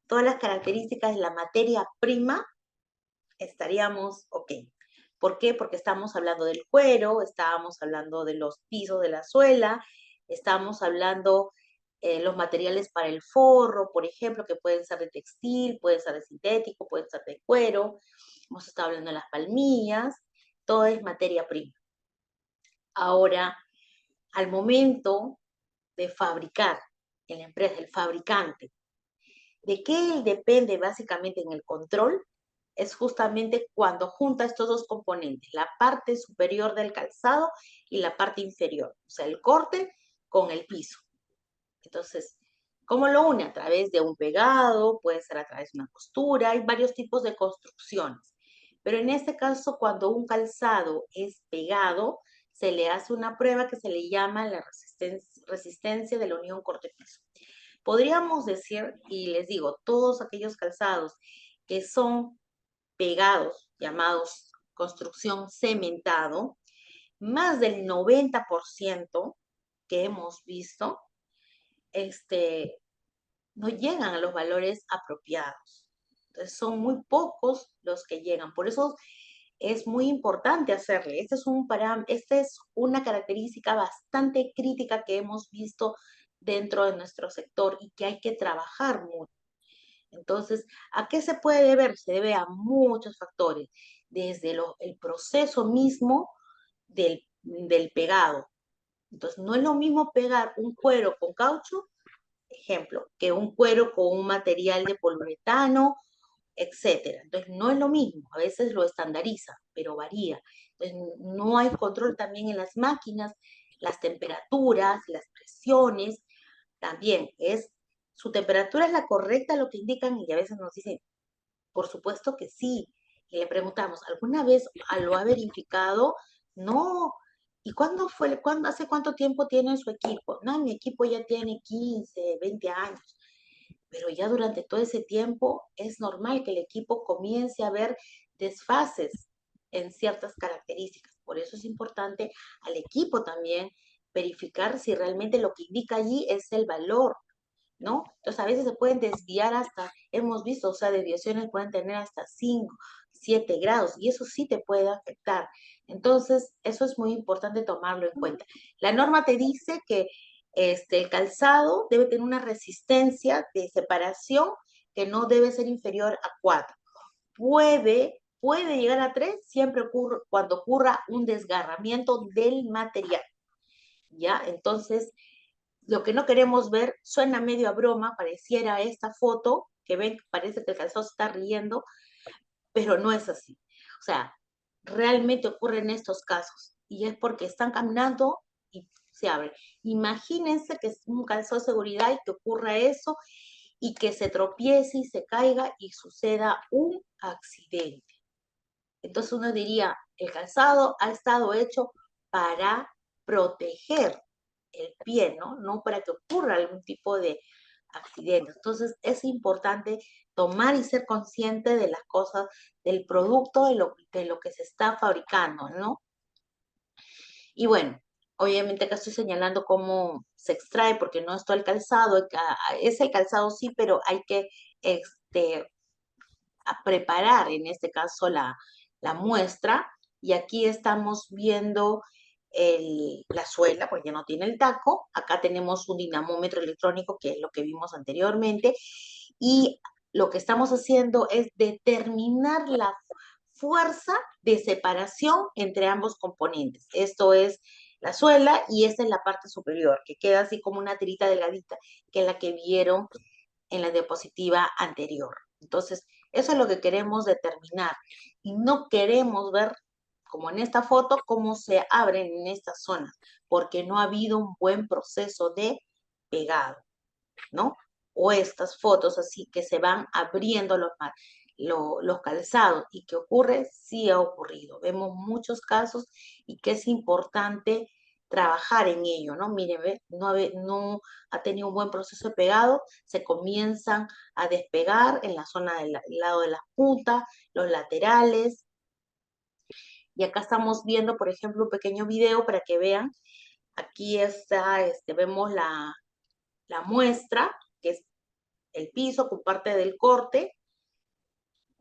las características de la materia prima, estaríamos ok. ¿Por qué? Porque estamos hablando del cuero, estábamos hablando de los pisos de la suela, estamos hablando los materiales para el forro, por ejemplo, que pueden ser de textil, pueden ser de sintético, pueden ser de cuero. Hemos estado hablando de las palmillas, todo es materia prima. Ahora, al momento de fabricar en la empresa, el fabricante, ¿de qué depende básicamente en el control? es justamente cuando junta estos dos componentes, la parte superior del calzado y la parte inferior, o sea, el corte con el piso. Entonces, ¿cómo lo une? A través de un pegado, puede ser a través de una costura, hay varios tipos de construcciones. Pero en este caso, cuando un calzado es pegado, se le hace una prueba que se le llama la resistencia de la unión corte-piso. Podríamos decir, y les digo, todos aquellos calzados que son pegados, llamados construcción cementado, más del 90% que hemos visto, no llegan a los valores apropiados. Entonces son muy pocos los que llegan. Por eso es muy importante hacerle. Esta es una característica bastante crítica que hemos visto dentro de nuestro sector y que hay que trabajar mucho. Entonces, ¿a qué se puede deber? Se debe a muchos factores, desde el proceso mismo del pegado. Entonces, no es lo mismo pegar un cuero con caucho, ejemplo, que un cuero con un material de poliuretano, etcétera. Entonces, no es lo mismo, a veces lo estandariza, pero varía. Entonces, no hay control también en las máquinas, las temperaturas, las presiones, también su temperatura es la correcta, lo que indican, y a veces nos dicen, por supuesto que sí. Y le preguntamos, ¿alguna vez lo ha verificado? No. ¿Y hace cuánto tiempo tiene su equipo? No, mi equipo ya tiene 15, 20 años. Pero ya durante todo ese tiempo es normal que el equipo comience a ver desfases en ciertas características. Por eso es importante al equipo también verificar si realmente lo que indica allí es el valor, ¿no? Entonces a veces se pueden desviar hemos visto, o sea, desviaciones pueden tener hasta 5, 7 grados y eso sí te puede afectar. Entonces, eso es muy importante tomarlo en cuenta. La norma te dice que el calzado debe tener una resistencia de separación que no debe ser inferior a 4. Puede llegar a 3 siempre cuando ocurra un desgarramiento del material, ¿ya? Entonces, lo que no queremos ver suena medio a broma, pareciera esta foto, que ven, parece que el calzado se está riendo, pero no es así. O sea, realmente ocurren estos casos y es porque están caminando y se abre. Imagínense que es un calzado de seguridad y que ocurra eso y que se tropiece y se caiga y suceda un accidente. Entonces uno diría, el calzado ha estado hecho para proteger el pie, ¿no? No para que ocurra algún tipo de accidente. Entonces es importante tomar y ser consciente de las cosas, del producto, de lo que se está fabricando, ¿no? Y bueno, obviamente acá estoy señalando cómo se extrae, porque no es todo el calzado, es el calzado sí, pero hay que preparar en este caso la muestra, y aquí estamos viendo la suela, porque ya no tiene el taco. Acá tenemos un dinamómetro electrónico, que es lo que vimos anteriormente, y lo que estamos haciendo es determinar la fuerza de separación entre ambos componentes. Esto es la suela y esta es la parte superior, que queda así como una tirita delgadita, que es la que vieron en la diapositiva anterior. Entonces, eso es lo que queremos determinar. Y no queremos ver, como en esta foto, cómo se abren en estas zonas, porque no ha habido un buen proceso de pegado, ¿no? O estas fotos así que se van abriendo los calzados. ¿Y qué ocurre? Sí ha ocurrido. Vemos muchos casos y que es importante trabajar en ello, ¿no? Miren, no ha tenido un buen proceso de pegado, se comienzan a despegar en la zona del lado de las puntas, los laterales. Y acá estamos viendo, por ejemplo, un pequeño video para que vean. Aquí está, vemos la muestra, que es el piso con parte del corte,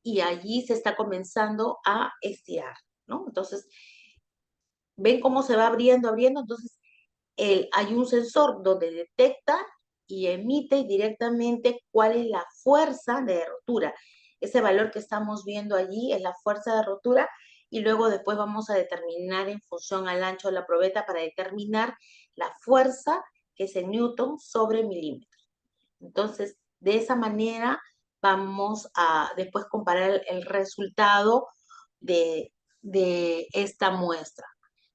y allí se está comenzando a estirar, ¿no? Entonces, ven cómo se va abriendo, entonces hay un sensor donde detecta y emite directamente cuál es la fuerza de rotura. Ese valor que estamos viendo allí es la fuerza de rotura, y luego después vamos a determinar en función al ancho de la probeta para determinar la fuerza que es en newton sobre milímetro. Entonces, de esa manera vamos a después comparar el resultado de esta muestra.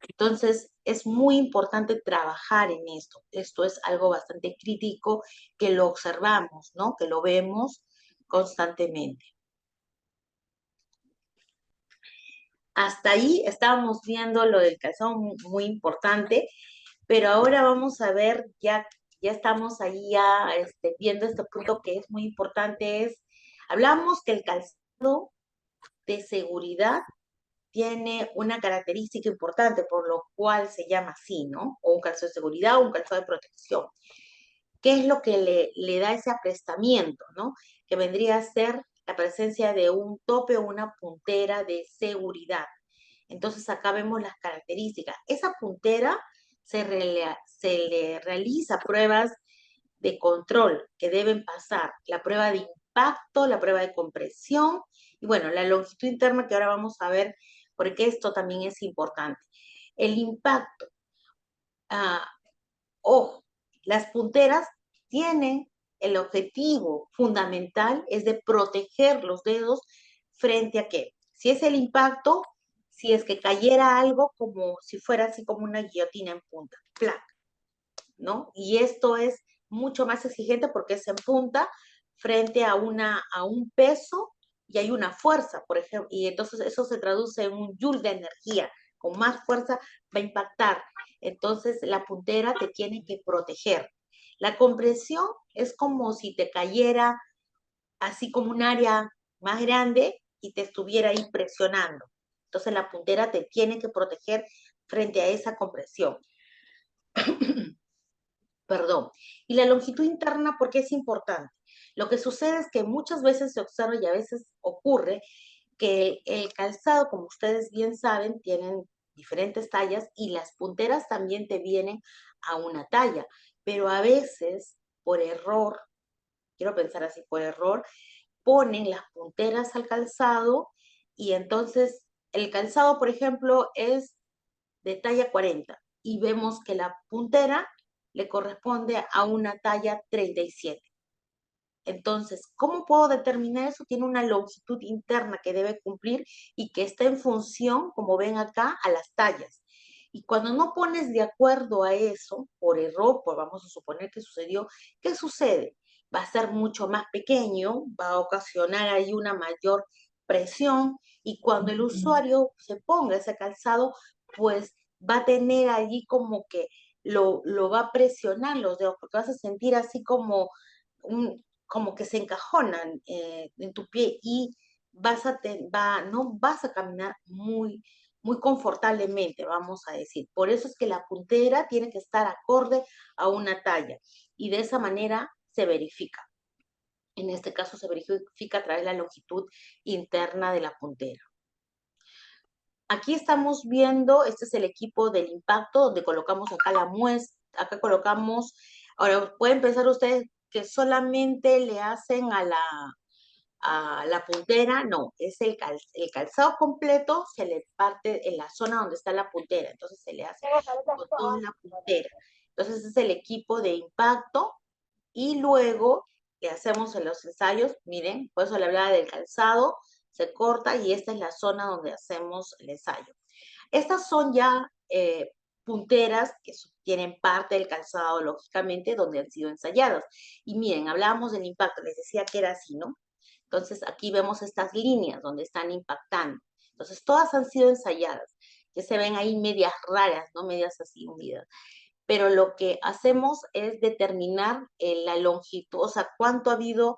Entonces, es muy importante trabajar en esto. Esto es algo bastante crítico que lo observamos, ¿no? Que lo vemos constantemente. Hasta ahí estábamos viendo lo del calzado muy importante, pero ahora vamos a ver, ya estamos ahí ya viendo este punto que es muy importante, hablamos que el calzado de seguridad tiene una característica importante, por lo cual se llama así, ¿no? O un calzado de seguridad o un calzado de protección. ¿Qué es lo que le da ese aprestamiento, ¿no? Que vendría a ser la presencia de un tope o una puntera de seguridad. Entonces acá vemos las características. Esa puntera se le realiza pruebas de control que deben pasar, la prueba de impacto, la prueba de compresión y bueno, la longitud interna que ahora vamos a ver porque esto también es importante. El impacto, ojo, las punteras tienen el objetivo fundamental es de proteger los dedos frente a qué. Si es el impacto, si es que cayera algo como si fuera así como una guillotina en punta, ¡plac! ¿No? Y esto es mucho más exigente porque es en punta frente a un peso y hay una fuerza, por ejemplo, y entonces eso se traduce en un joule de energía, con más fuerza va a impactar. Entonces la puntera te tiene que proteger. La compresión es como si te cayera así como un área más grande y te estuviera ahí presionando. Entonces la puntera te tiene que proteger frente a esa compresión. Perdón. Y la longitud interna, ¿por qué es importante? Lo que sucede es que muchas veces se observa y a veces ocurre que el calzado, como ustedes bien saben, tienen diferentes tallas y las punteras también te vienen a una talla, pero a veces por error, quiero pensar así, por error, ponen las punteras al calzado y entonces el calzado, por ejemplo, es de talla 40 y vemos que la puntera le corresponde a una talla 37. Entonces, ¿cómo puedo determinar eso? Tiene una longitud interna que debe cumplir y que está en función, como ven acá, a las tallas. Y cuando no pones de acuerdo a eso, por error, pues vamos a suponer que sucedió, ¿qué sucede? Va a ser mucho más pequeño, va a ocasionar ahí una mayor presión y cuando el usuario se ponga ese calzado, pues va a tener allí como que lo va a presionar los dedos, porque vas a sentir así como como que se encajonan en tu pie y no vas a caminar muy confortablemente, vamos a decir. Por eso es que la puntera tiene que estar acorde a una talla y de esa manera se verifica. En este caso se verifica a través de la longitud interna de la puntera. Aquí estamos viendo, este es el equipo del impacto, donde colocamos acá la muestra, acá colocamos, ahora pueden pensar ustedes que solamente le hacen a la puntera, no, es el calzado completo, se le parte en la zona donde está la puntera, entonces se le hace con toda la puntera. Entonces es el equipo de impacto y luego le hacemos en los ensayos, miren, por eso le hablaba del calzado, se corta y esta es la zona donde hacemos el ensayo. Estas son ya punteras que tienen parte del calzado, lógicamente, donde han sido ensayadas. Y miren, hablábamos del impacto, les decía que era así, ¿no? Entonces, aquí vemos estas líneas donde están impactando. Entonces, todas han sido ensayadas. Que se ven ahí medias raras, ¿no? Medias así unidas. Pero lo que hacemos es determinar la longitud, o sea, cuánto ha habido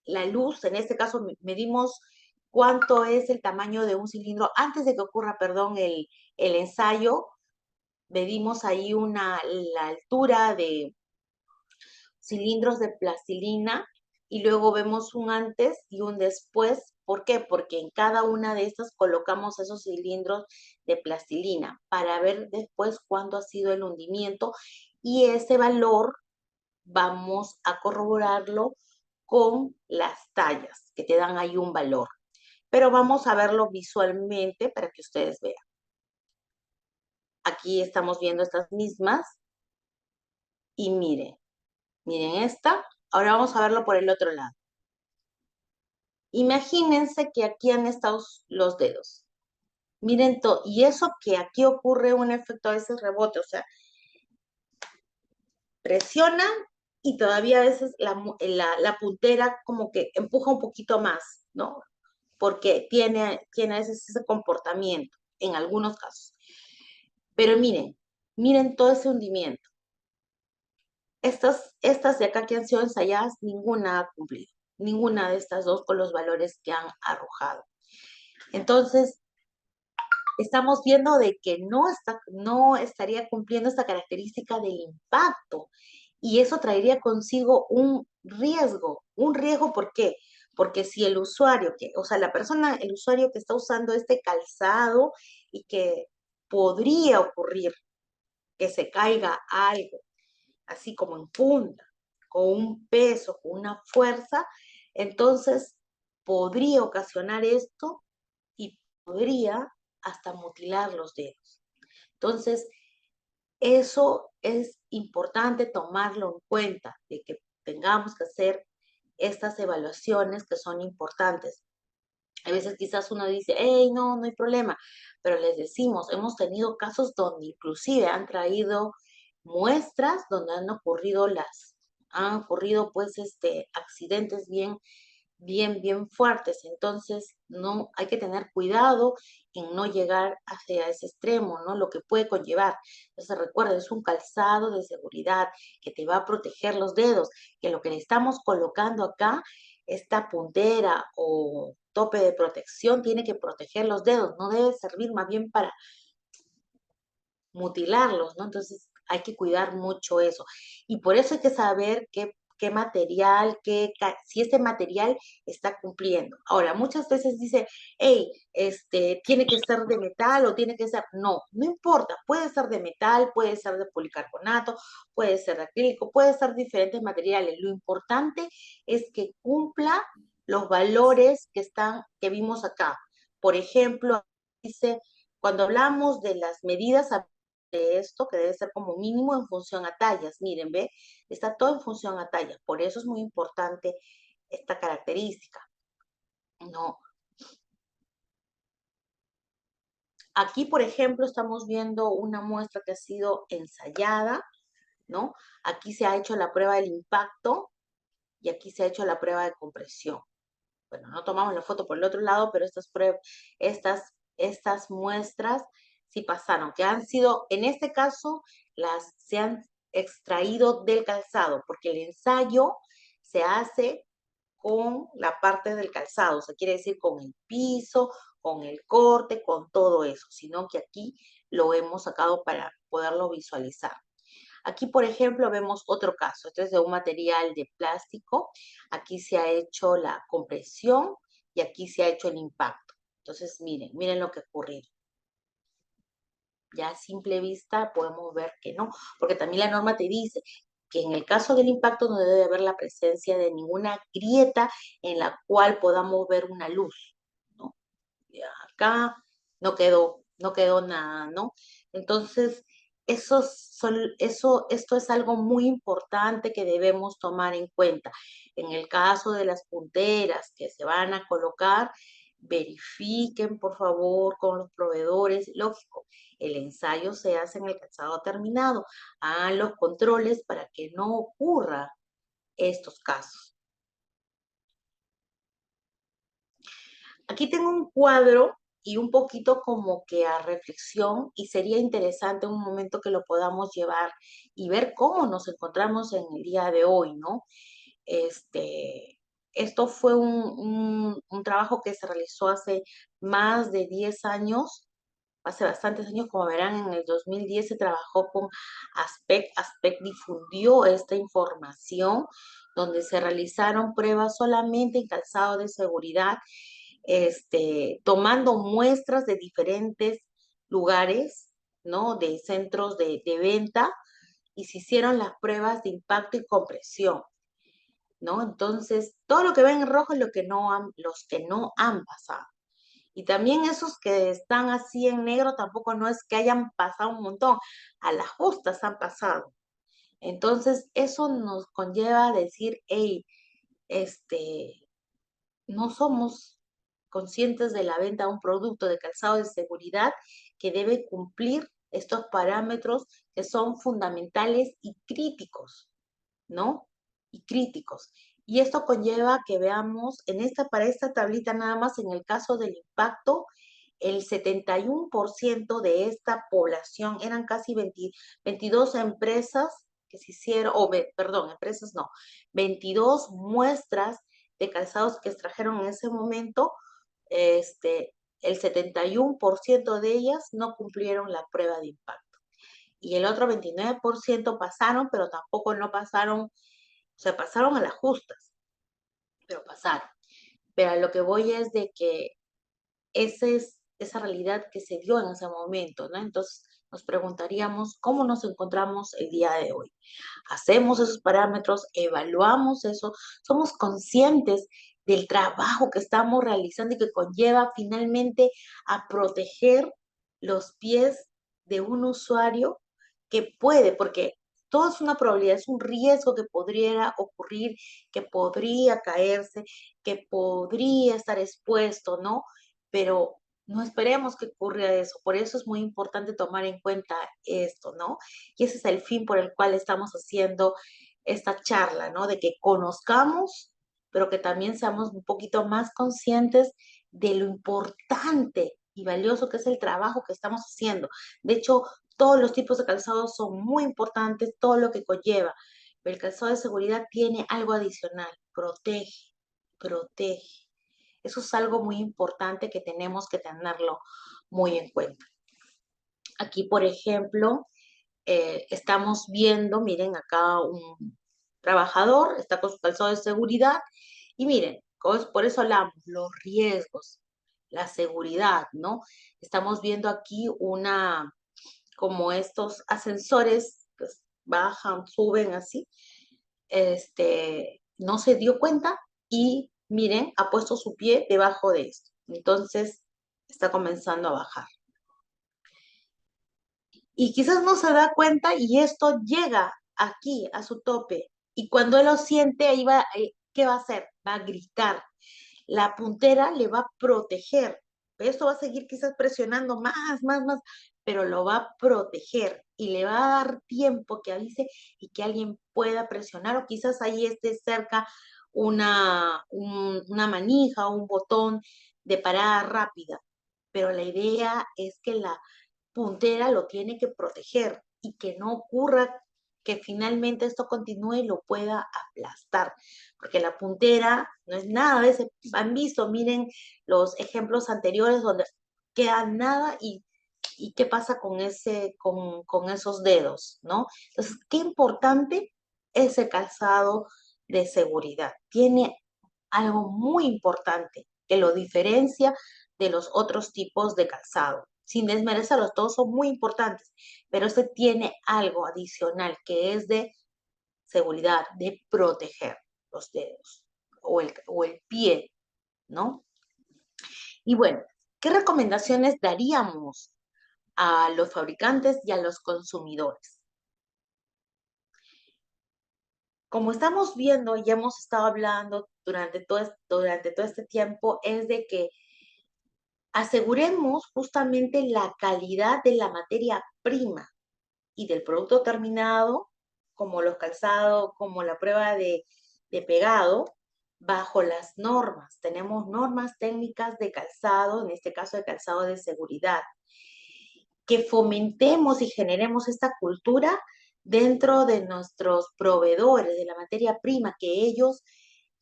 la luz. En este caso, medimos cuánto es el tamaño de un cilindro. Antes de que ocurra, perdón, el ensayo, medimos ahí la altura de cilindros de plastilina y luego vemos un antes y un después. ¿Por qué? Porque en cada una de estas colocamos esos cilindros de plastilina para ver después cuándo ha sido el hundimiento y ese valor vamos a corroborarlo con las tallas que te dan ahí un valor. Pero vamos a verlo visualmente para que ustedes vean. Aquí estamos viendo estas mismas y miren esta, Ahora vamos a verlo por el otro lado. Imagínense que aquí han estado los dedos. Miren todo, y eso que aquí ocurre un efecto a veces rebote, o sea, presionan y todavía a veces la puntera como que empuja un poquito más, ¿no? Porque tiene a veces ese comportamiento, en algunos casos. Pero miren todo ese hundimiento. Estas de acá que han sido ensayadas, ninguna ha cumplido. Ninguna de estas dos con los valores que han arrojado. Entonces, estamos viendo de que no estaría cumpliendo esta característica del impacto. Y eso traería consigo un riesgo. Un riesgo, ¿por qué? Porque si el usuario, o sea, el usuario que está usando este calzado y que podría ocurrir que se caiga algo, así como en punta, con un peso, con una fuerza, entonces podría ocasionar esto y podría hasta mutilar los dedos. Entonces, eso es importante tomarlo en cuenta, de que tengamos que hacer estas evaluaciones que son importantes. A veces quizás uno dice, hey, no hay problema, pero les decimos, hemos tenido casos donde inclusive han traído muestras donde han ocurrido pues accidentes bien fuertes. Entonces, no hay que tener cuidado en no llegar hacia ese extremo, ¿no? Lo que puede conllevar. Entonces, recuerda, es un calzado de seguridad que te va a proteger los dedos, que lo que le estamos colocando acá, esta puntera o tope de protección, tiene que proteger los dedos, no debe servir más bien para mutilarlos, ¿no? Entonces hay que cuidar mucho eso. Y por eso hay que saber qué material, si este material está cumpliendo. Ahora, muchas veces dice, hey, tiene que ser de metal o tiene que ser, no importa, puede ser de metal, puede ser de policarbonato, puede ser de acrílico, puede ser diferentes materiales. Lo importante es que cumpla los valores que vimos acá. Por ejemplo, dice, cuando hablamos de las medidas de esto, que debe ser como mínimo en función a tallas. Miren, ¿ve? Está todo en función a tallas. Por eso es muy importante esta característica. No. Aquí, por ejemplo, estamos viendo una muestra que ha sido ensayada, ¿no? Aquí se ha hecho la prueba del impacto y aquí se ha hecho la prueba de compresión. Bueno, no tomamos la foto por el otro lado, pero estas muestras sí pasaron, que han sido, en este caso, se han extraído del calzado, porque el ensayo se hace con la parte del calzado, o sea, quiere decir con el piso, con el corte, con todo eso, sino que aquí lo hemos sacado para poderlo visualizar. Aquí, por ejemplo, vemos otro caso. Este es de un material de plástico. Aquí se ha hecho la compresión y aquí se ha hecho el impacto. Entonces, miren lo que ha ocurrido. Ya a simple vista podemos ver que no, porque también la norma te dice que en el caso del impacto no debe haber la presencia de ninguna grieta en la cual podamos ver una luz, ¿no? Ya acá no quedó nada, ¿no? Entonces, esto es algo muy importante que debemos tomar en cuenta. En el caso de las punteras que se van a colocar, verifiquen por favor con los proveedores, lógico, el ensayo se hace en el calzado terminado, hagan los controles para que no ocurra estos casos. Aquí tengo un cuadro y un poquito como que a reflexión y sería interesante un momento que lo podamos llevar y ver cómo nos encontramos en el día de hoy, ¿no? Esto fue un trabajo que se realizó hace más de 10 años, hace bastantes años, como verán, en el 2010 se trabajó con ASPEC. ASPEC difundió esta información donde se realizaron pruebas solamente en calzado de seguridad, tomando muestras de diferentes lugares, ¿no? De centros de venta y se hicieron las pruebas de impacto y compresión, ¿no? Entonces, todo lo que ven en rojo es los que no han pasado. Y también esos que están así en negro tampoco no es que hayan pasado un montón, a las justas han pasado. Entonces, eso nos conlleva a decir, hey, no somos conscientes de la venta de un producto de calzado de seguridad que debe cumplir estos parámetros que son fundamentales y críticos, ¿no? Y críticos. Y esto conlleva que veamos para esta tablita nada más, en el caso del impacto, el 71% de esta población, eran casi 22 empresas que se hicieron, perdón, empresas no, 22 muestras de calzados que extrajeron en ese momento, el 71% de ellas no cumplieron la prueba de impacto. Y el otro 29% pasaron, pero tampoco no pasaron, o sea, pasaron a las justas, pero pasaron. Pero a lo que voy es de que esa realidad que se dio en ese momento, ¿no? Entonces nos preguntaríamos cómo nos encontramos el día de hoy. Hacemos esos parámetros, evaluamos eso, somos conscientes del trabajo que estamos realizando y que conlleva finalmente a proteger los pies de un usuario que puede, porque todo es una probabilidad, es un riesgo que podría ocurrir, que podría caerse, que podría estar expuesto, ¿no? Pero no esperemos que ocurra eso. Por eso es muy importante tomar en cuenta esto, ¿no? Y ese es el fin por el cual estamos haciendo esta charla, ¿no? De que conozcamos, pero que también seamos un poquito más conscientes de lo importante y valioso que es el trabajo que estamos haciendo. De hecho, todos los tipos de calzados son muy importantes, todo lo que conlleva. Pero el calzado de seguridad tiene algo adicional, protege, protege. Eso es algo muy importante que tenemos que tenerlo muy en cuenta. Aquí, por ejemplo, estamos viendo, miren, acá un trabajador está con su calzado de seguridad y miren, por eso hablamos, los riesgos, la seguridad, ¿no? Estamos viendo aquí como estos ascensores que bajan, suben así, no se dio cuenta y miren, ha puesto su pie debajo de esto. Entonces, está comenzando a bajar. Y quizás no se da cuenta y esto llega aquí a su tope. Y cuando él lo siente, ahí va, ¿qué va a hacer? Va a gritar. La puntera le va a proteger. Esto va a seguir quizás presionando más, pero lo va a proteger y le va a dar tiempo que avise y que alguien pueda presionar o quizás ahí esté cerca una manija o un botón de parada rápida. Pero la idea es que la puntera lo tiene que proteger y que no ocurra que finalmente esto continúe y lo pueda aplastar, porque la puntera no es nada, a veces han visto, miren los ejemplos anteriores donde queda nada y qué pasa con esos dedos, ¿no? Entonces, qué importante ese calzado de seguridad. Tiene algo muy importante que lo diferencia de los otros tipos de calzado. Sin desmerecerlos, todos son muy importantes, pero este tiene algo adicional que es de seguridad, de proteger los dedos o el pie, ¿no? Y bueno, ¿qué recomendaciones daríamos a los fabricantes y a los consumidores? Como estamos viendo y hemos estado hablando durante todo este tiempo, es de que aseguremos justamente la calidad de la materia prima y del producto terminado, como los calzados, como la prueba de pegado, bajo las normas. Tenemos normas técnicas de calzado, en este caso de calzado de seguridad. Que fomentemos y generemos esta cultura dentro de nuestros proveedores de la materia prima, que ellos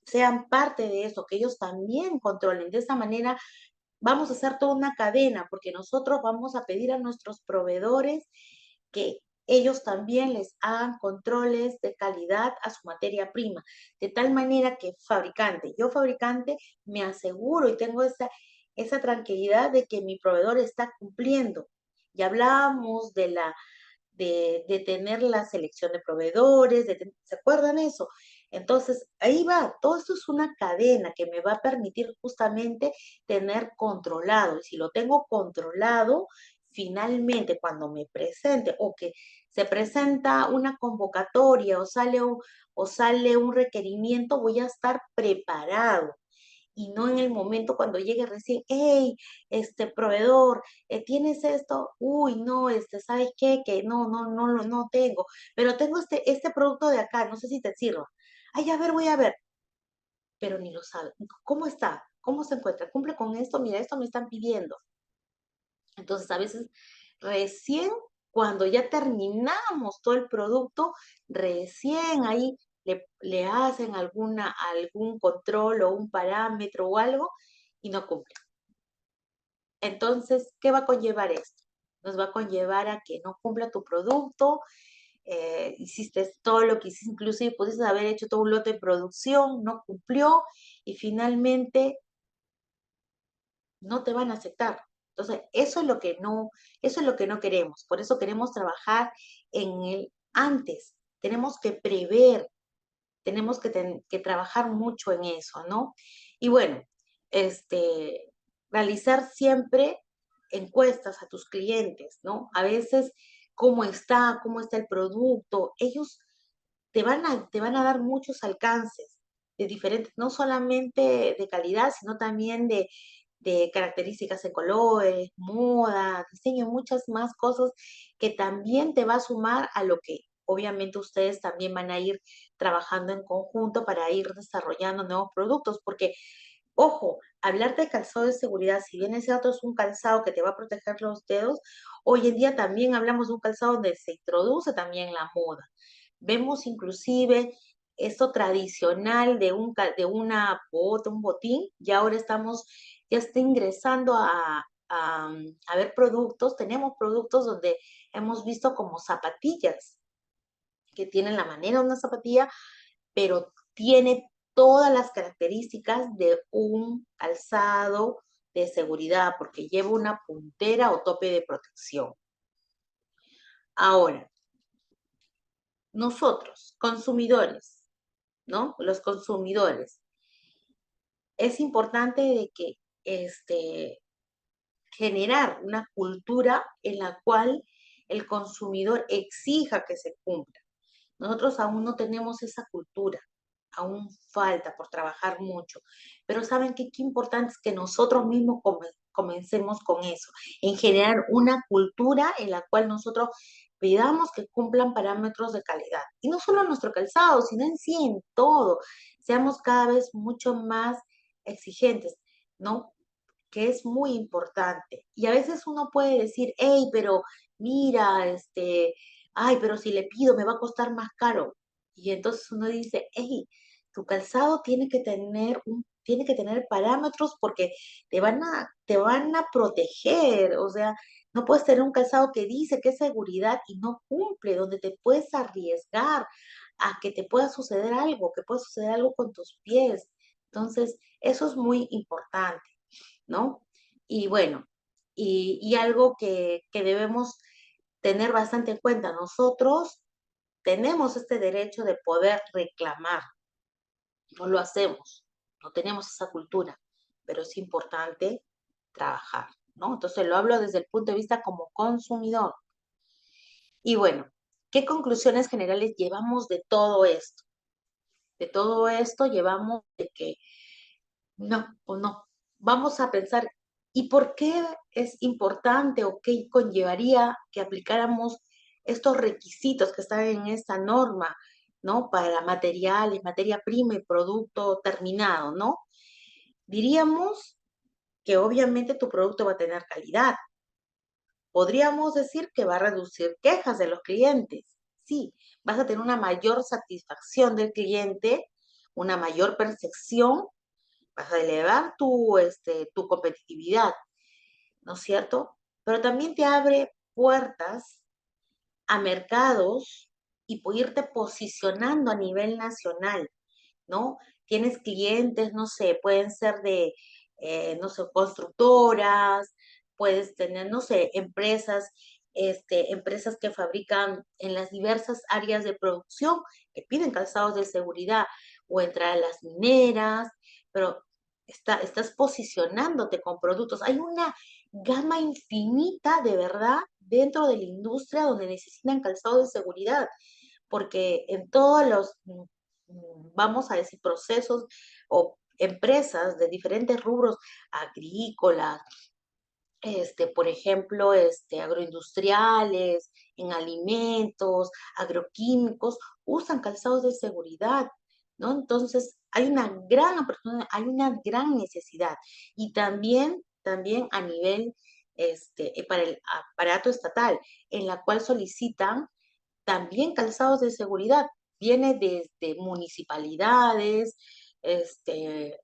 sean parte de eso, que ellos también controlen. De esa manera vamos a hacer toda una cadena, porque nosotros vamos a pedir a nuestros proveedores que ellos también les hagan controles de calidad a su materia prima, de tal manera que yo fabricante, me aseguro y tengo esa tranquilidad de que mi proveedor está cumpliendo. Y hablábamos de tener la selección de proveedores, ¿se acuerdan eso? Entonces, ahí va, todo esto es una cadena que me va a permitir justamente tener controlado. Y si lo tengo controlado, finalmente cuando me presente o que se presenta una convocatoria o sale un requerimiento, voy a estar preparado y no en el momento cuando llegue recién, hey, proveedor, ¿tienes esto? Uy, no, ¿sabes qué? Que no tengo, pero tengo este producto de acá, no sé si te sirva. Ay, a ver, voy a ver, pero ni lo sabe. ¿Cómo está? ¿Cómo se encuentra? ¿Cumple con esto? Mira, esto me están pidiendo. Entonces, a veces, recién cuando ya terminamos todo el producto, recién ahí le hacen algún control o un parámetro o algo y no cumple. Entonces, ¿qué va a conllevar esto? Nos va a conllevar a que no cumpla tu producto, hiciste todo lo que hiciste, inclusive pudiste haber hecho todo un lote de producción, no cumplió y finalmente no te van a aceptar. Entonces, eso es lo que no queremos. Por eso queremos trabajar en el antes. Tenemos que prever, tenemos que trabajar mucho en eso, ¿no? Y bueno, realizar siempre encuestas a tus clientes, ¿no? A veces, cómo está el producto. Ellos te van a dar muchos alcances de diferentes, no solamente de calidad, sino también de características de colores, moda, diseño, muchas más cosas que también te va a sumar a lo que obviamente ustedes también van a ir trabajando en conjunto para ir desarrollando nuevos productos, porque, ojo, hablar de calzado de seguridad, si bien ese otro es un calzado que te va a proteger los dedos, hoy en día también hablamos de un calzado donde se introduce también la moda. Vemos inclusive esto tradicional de una bota, un botín, y ahora ya está ingresando a ver productos, tenemos productos donde hemos visto como zapatillas, que tienen la manera de una zapatilla, pero tiene todas las características de un calzado de seguridad, porque lleva una puntera o tope de protección. Ahora, nosotros, consumidores, ¿no? Los consumidores, es importante de que generar una cultura en la cual el consumidor exija que se cumpla. Nosotros aún no tenemos esa cultura, aún falta por trabajar mucho, pero ¿saben qué? Qué importante es que nosotros mismos comencemos con eso, en generar una cultura en la cual nosotros pidamos que cumplan parámetros de calidad. Y no solo en nuestro calzado, sino en sí, en todo. Seamos cada vez mucho más exigentes, ¿no? Que es muy importante. Y a veces uno puede decir, hey, pero mira, ay, pero si le pido me va a costar más caro. Y entonces uno dice, hey, tu calzado tiene que tener parámetros porque te van a proteger. O sea, no puedes tener un calzado que dice que es seguridad y no cumple, donde te puedes arriesgar a que te pueda suceder algo, que pueda suceder algo con tus pies. Entonces, eso es muy importante, ¿no? Y bueno, y algo que debemos tener bastante en cuenta, nosotros tenemos este derecho de poder reclamar, no lo hacemos, no tenemos esa cultura, pero es importante trabajar, ¿no? Entonces lo hablo desde el punto de vista como consumidor. Y bueno, ¿qué conclusiones generales llevamos de todo esto? De todo esto llevamos de que no, o no. Vamos a pensar, ¿y por qué es importante o qué conllevaría que aplicáramos estos requisitos que están en esta norma, ¿no? Para materiales, materia prima y producto terminado, ¿no? Diríamos que obviamente tu producto va a tener calidad. Podríamos decir que va a reducir quejas de los clientes. Sí, vas a tener una mayor satisfacción del cliente, una mayor percepción, vas a elevar tu competitividad, ¿no es cierto? Pero también te abre puertas a mercados y por irte posicionando a nivel nacional, ¿no? Tienes clientes, no sé, pueden ser no sé, constructoras, puedes tener, no sé, empresas que fabrican en las diversas áreas de producción, que piden calzados de seguridad, o entrar a las mineras, pero estás posicionándote con productos. Hay una gama infinita, de verdad, dentro de la industria donde necesitan calzado de seguridad, porque en todos los, vamos a decir, procesos o empresas de diferentes rubros, agrícolas, por ejemplo, agroindustriales, en alimentos, agroquímicos, usan calzados de seguridad, ¿no? Entonces, hay una gran oportunidad, hay una gran necesidad. Y también a nivel, para el aparato estatal, en la cual solicitan también calzados de seguridad. Viene desde municipalidades,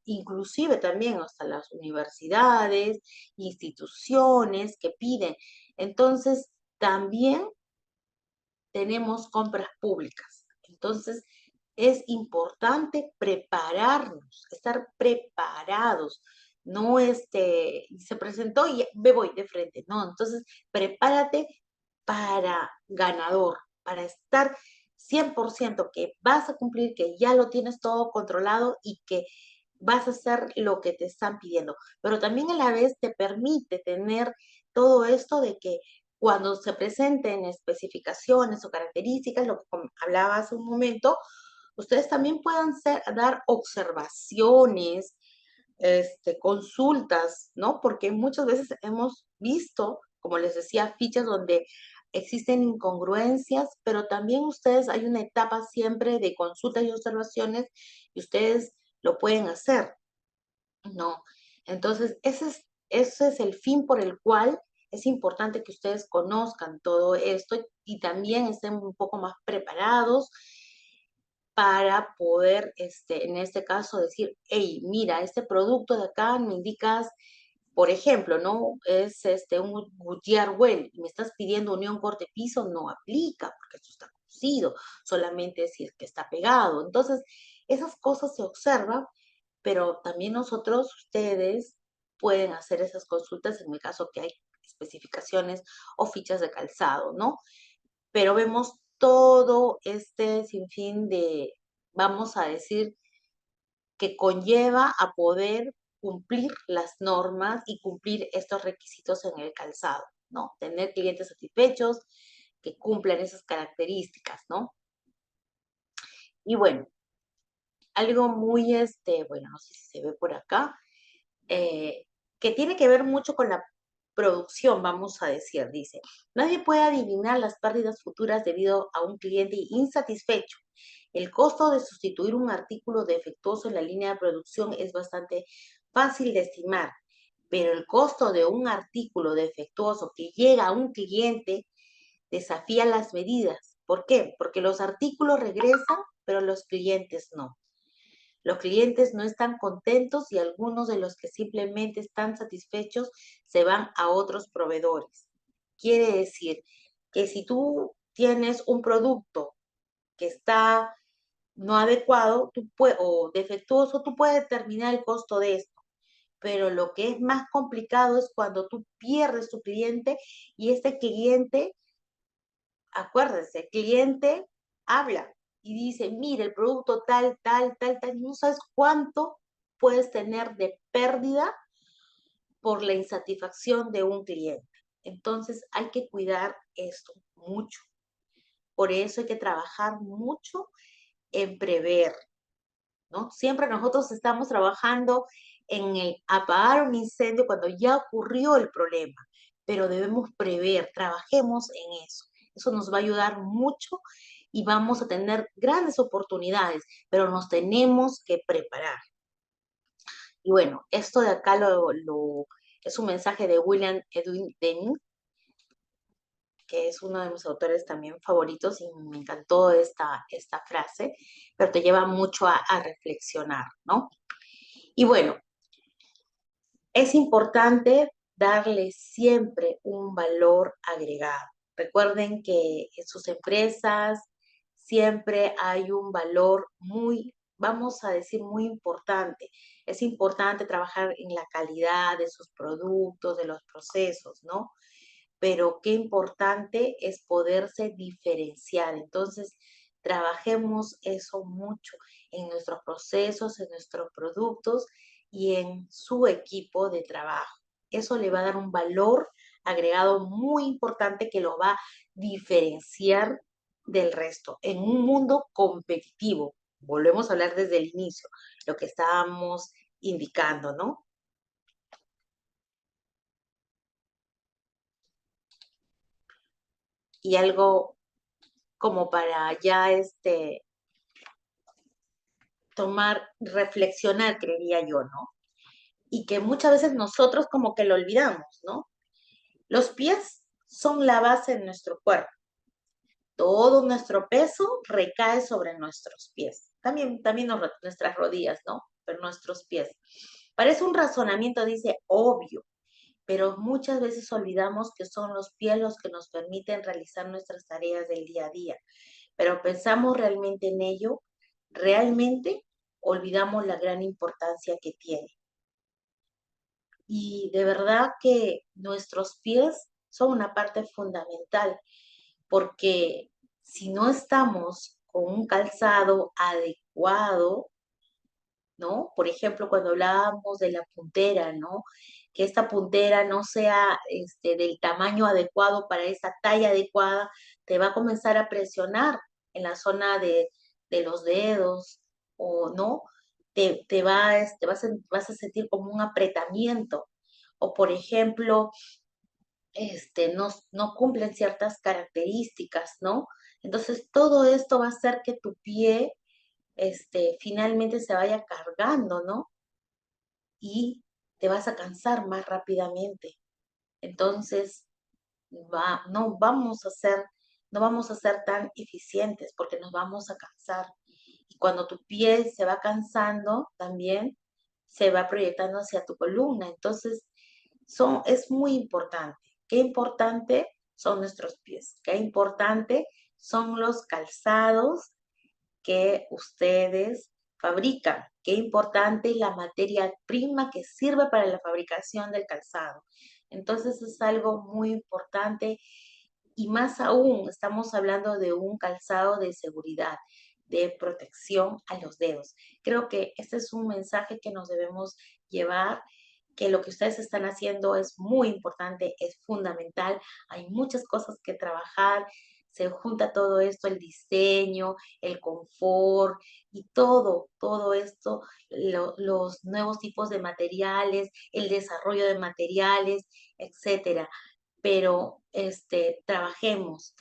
inclusive también hasta las universidades, instituciones que piden. Entonces, también tenemos compras públicas. Entonces, es importante prepararnos, estar preparados. No se presentó y me voy de frente. No, entonces prepárate para ganador, para estar 100% que vas a cumplir, que ya lo tienes todo controlado y que vas a hacer lo que te están pidiendo. Pero también a la vez te permite tener todo esto de que cuando se presenten especificaciones o características, lo que hablaba hace un momento, ustedes también puedan dar observaciones, consultas, ¿no? Porque muchas veces hemos visto, como les decía, fichas donde existen incongruencias, pero también ustedes hay una etapa siempre de consultas y observaciones y ustedes lo pueden hacer, ¿no? Entonces, ese es el fin por el cual es importante que ustedes conozcan todo esto y también estén un poco más preparados para poder, en este caso, decir, hey, mira, este producto de acá me indicas, por ejemplo, ¿no? Es un Goodyear Well, y me estás pidiendo unión corte piso, no aplica, porque esto está cosido, solamente si es que está pegado. Entonces, esas cosas se observan, pero también nosotros, ustedes, pueden hacer esas consultas en el caso que hay especificaciones o fichas de calzado, ¿no? Pero vemos todo este sinfín de, vamos a decir, que conlleva a poder cumplir las normas y cumplir estos requisitos en el calzado, ¿no? Tener clientes satisfechos que cumplan esas características, ¿no? Y bueno, algo muy, bueno, no sé si se ve por acá, que tiene que ver mucho con la producción, vamos a decir, dice, nadie puede adivinar las pérdidas futuras debido a un cliente insatisfecho. El costo de sustituir un artículo defectuoso en la línea de producción es bastante fácil de estimar, pero el costo de un artículo defectuoso que llega a un cliente desafía las medidas. ¿Por qué? Porque los artículos regresan, pero los clientes no. Los clientes no están contentos y algunos de los que simplemente están satisfechos se van a otros proveedores. Quiere decir que si tú tienes un producto que está no adecuado o defectuoso, tú puedes determinar el costo de esto. Pero lo que es más complicado es cuando tú pierdes tu cliente y este cliente, acuérdense, el cliente habla y dice, mire, el producto tal, tal, tal, tal, no sabes cuánto puedes tener de pérdida por la insatisfacción de un cliente. Entonces hay que cuidar esto mucho. Por eso hay que trabajar mucho en prever, ¿no? Siempre nosotros estamos trabajando en el apagar un incendio cuando ya ocurrió el problema, pero debemos prever, trabajemos en eso. Eso nos va a ayudar mucho y vamos a tener grandes oportunidades, pero nos tenemos que preparar. Y bueno, esto de acá es un mensaje de William Edwin Deming, que es uno de mis autores también favoritos y me encantó esta frase, pero te lleva mucho a reflexionar, ¿no? Y bueno, es importante darle siempre un valor agregado. Recuerden que en sus empresas siempre hay un valor muy, vamos a decir, muy importante. Es importante trabajar en la calidad de sus productos, de los procesos, ¿no? Pero qué importante es poderse diferenciar. Entonces, trabajemos eso mucho en nuestros procesos, en nuestros productos y en su equipo de trabajo. Eso le va a dar un valor agregado muy importante que lo va a diferenciar del resto en un mundo competitivo. Volvemos a hablar desde el inicio, lo que estábamos indicando, ¿no? Y algo como para ya tomar, reflexionar, creería yo, ¿no? Y que muchas veces nosotros como que lo olvidamos, ¿no? Los pies son la base de nuestro cuerpo. Todo nuestro peso recae sobre nuestros pies. También nuestras rodillas, ¿no? Pero nuestros pies. Parece un razonamiento, dice, obvio, pero muchas veces olvidamos que son los pies los que nos permiten realizar nuestras tareas del día a día. Pero pensamos realmente en ello, realmente olvidamos la gran importancia que tiene. Y de verdad que nuestros pies son una parte fundamental, porque si no estamos con un calzado adecuado, ¿no? Por ejemplo, cuando hablábamos de la puntera, ¿no? Que esta puntera no sea del tamaño adecuado para esa talla adecuada, te va a comenzar a presionar en la zona de los dedos, o no, vas a sentir como un apretamiento. O por ejemplo, no cumplen ciertas características, ¿no? Entonces, todo esto va a hacer que tu pie, finalmente se vaya cargando, ¿no? Y te vas a cansar más rápidamente. Entonces, no no vamos a ser tan eficientes porque nos vamos a cansar. Y cuando tu pie se va cansando, también se va proyectando hacia tu columna. Entonces, es muy importante. Qué importante son nuestros pies. Qué importante son los calzados que ustedes fabrican. Qué importante la materia prima que sirve para la fabricación del calzado. Entonces es algo muy importante y más aún estamos hablando de un calzado de seguridad, de protección a los dedos. Creo que este es un mensaje que nos debemos llevar, que lo que ustedes están haciendo es muy importante, es fundamental. Hay muchas cosas que trabajar. Se junta todo esto, el diseño, el confort y todo esto, los nuevos tipos de materiales, el desarrollo de materiales, etcétera. Pero trabajemos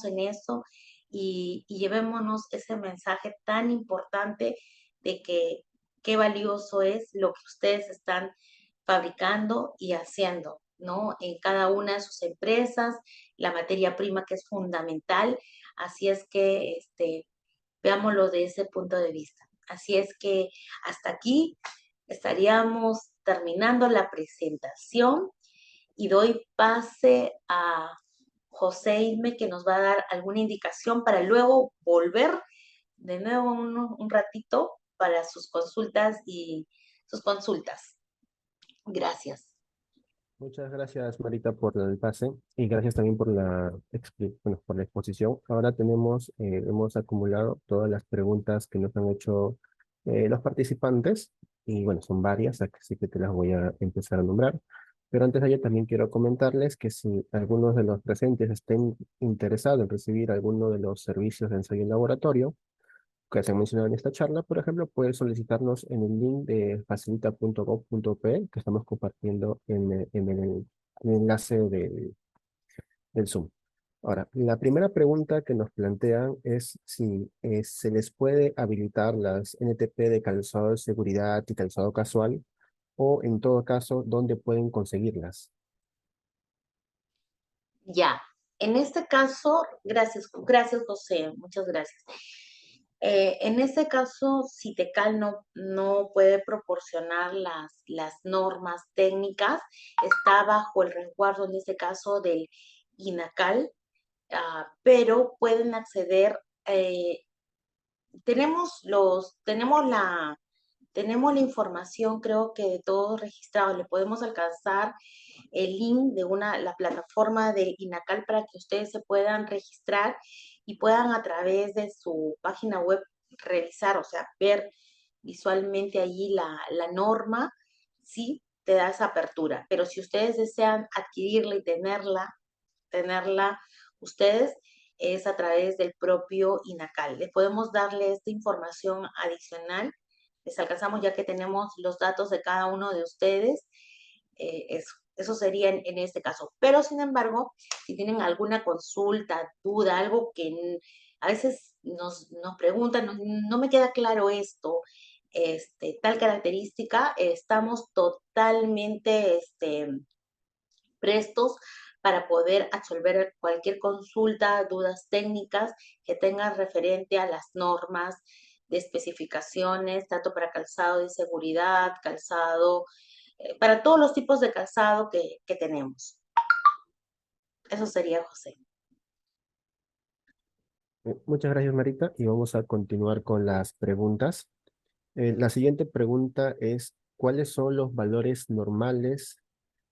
en eso y llevémonos ese mensaje tan importante de que qué valioso es lo que ustedes están fabricando y haciendo, ¿no? En cada una de sus empresas, la materia prima que es fundamental. Así es que veámoslo de ese punto de vista. Así es que hasta aquí estaríamos terminando la presentación y doy pase a José Isme, que nos va a dar alguna indicación para luego volver de nuevo un ratito para sus consultas y sus consultas. Gracias. Muchas gracias, Marita, por el pase y gracias también por bueno, por la exposición. Ahora hemos acumulado todas las preguntas que nos han hecho los participantes y bueno, son varias, así que te las voy a empezar a nombrar. Pero antes de ello también quiero comentarles que si algunos de los presentes estén interesados en recibir alguno de los servicios de ensayo en laboratorio, que se ha mencionado en esta charla, por ejemplo, puedes solicitarnos en el link de facilita.gov.pe que estamos compartiendo en el enlace del Zoom. Ahora, la primera pregunta que nos plantean es si se les puede habilitar las NTP de calzado de seguridad y calzado casual, o en todo caso, ¿dónde pueden conseguirlas? Ya, en este caso, gracias José, muchas gracias. En este caso, Citecal no puede proporcionar las normas técnicas, está bajo el resguardo en este caso del INACAL, pero pueden acceder, tenemos la información, creo que de todos registrados, le podemos alcanzar el link de la plataforma del INACAL para que ustedes se puedan registrar y puedan a través de su página web revisar, o sea, ver visualmente allí la norma, ¿sí? te da esa apertura. Pero si ustedes desean adquirirla y tenerla ustedes, es a través del propio INACAL. Les podemos darle esta información adicional. Les alcanzamos ya que tenemos los datos de cada uno de ustedes. Eso sería en este caso. Pero, sin embargo, si tienen alguna consulta, duda, algo que a veces nos preguntan, no me queda claro esto, tal característica, estamos totalmente prestos para poder absolver cualquier consulta, dudas técnicas que tengan referente a las normas de especificaciones, tanto para calzado de seguridad, calzado, para todos los tipos de calzado que tenemos. Eso sería, José. Muchas gracias, Marita, y vamos a continuar con las preguntas. La siguiente pregunta es, ¿cuáles son los valores normales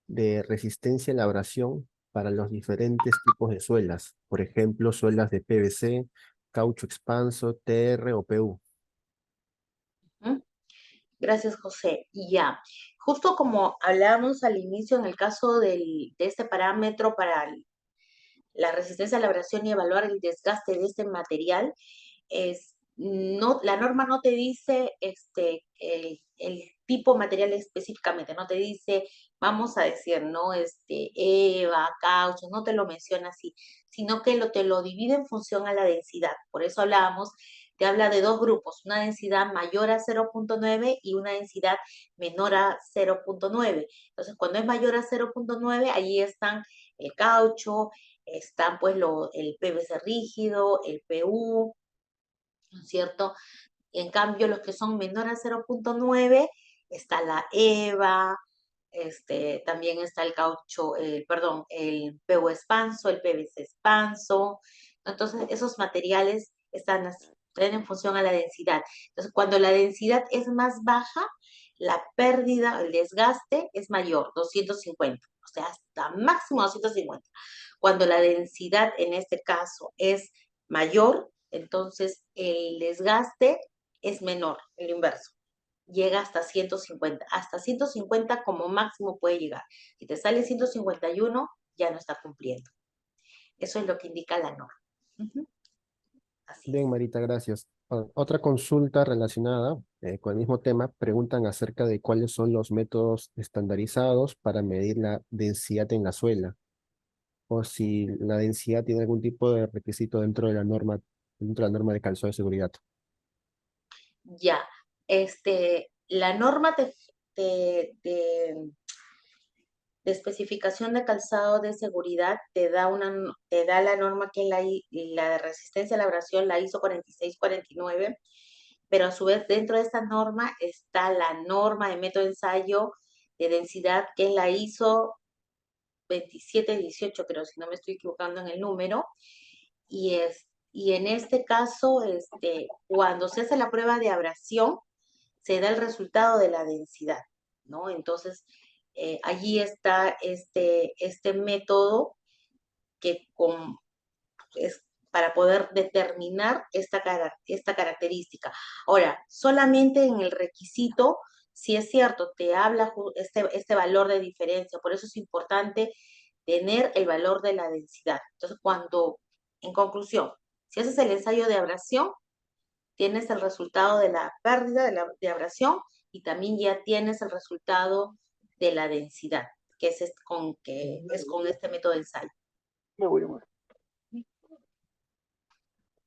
de resistencia a la abrasión para los diferentes tipos de suelas? Por ejemplo, suelas de PVC, caucho expanso, TR o PU. Gracias, José. Y ya, justo como hablábamos al inicio en el caso de este parámetro para la resistencia a la abrasión y evaluar el desgaste de este material, la norma no te dice el tipo material específicamente, no te dice, vamos a decir, ¿no? EVA, caucho, no te lo menciona así, sino que te lo divide en función a la densidad. Por eso te habla de dos grupos, una densidad mayor a 0.9 y una densidad menor a 0.9. Entonces, cuando es mayor a 0.9, allí están el caucho, están pues el PVC rígido, el PU, ¿no es cierto? En cambio, los que son menor a 0.9, está la EVA, también está el caucho, perdón, el PU expanso, el PVC expanso. Entonces, esos materiales están en función a la densidad. Entonces, cuando la densidad es más baja, la pérdida, el desgaste es mayor, 250, o sea, hasta máximo 250. Cuando la densidad en este caso es mayor, entonces el desgaste es menor, el inverso. Llega hasta 150. Hasta 150 como máximo puede llegar. Si te sale 151, ya no está cumpliendo. Eso es lo que indica la norma. Así Bien, es. Marita, gracias. Otra consulta relacionada con el mismo tema, preguntan acerca de cuáles son los métodos estandarizados para medir la densidad en la suela, o si la densidad tiene algún tipo de requisito dentro de la norma de calzado de seguridad. Ya. La norma de, de especificación de calzado de seguridad te da la norma que es la de resistencia a la abrasión, la ISO 4649, pero a su vez dentro de esta norma está la norma de método de ensayo de densidad, que es la ISO 2718, creo, si no me estoy equivocando en el número, y en este caso, cuando se hace la prueba de abrasión, se da el resultado de la densidad, ¿no? Entonces, allí está este método que es para poder determinar esta característica. Ahora, solamente en el requisito, si es cierto, te habla este valor de diferencia, por eso es importante tener el valor de la densidad. Entonces, en conclusión, si haces el ensayo de abrasión, tienes el resultado de la pérdida de abrasión y también ya tienes el resultado de la densidad, que es con este método de ensayo.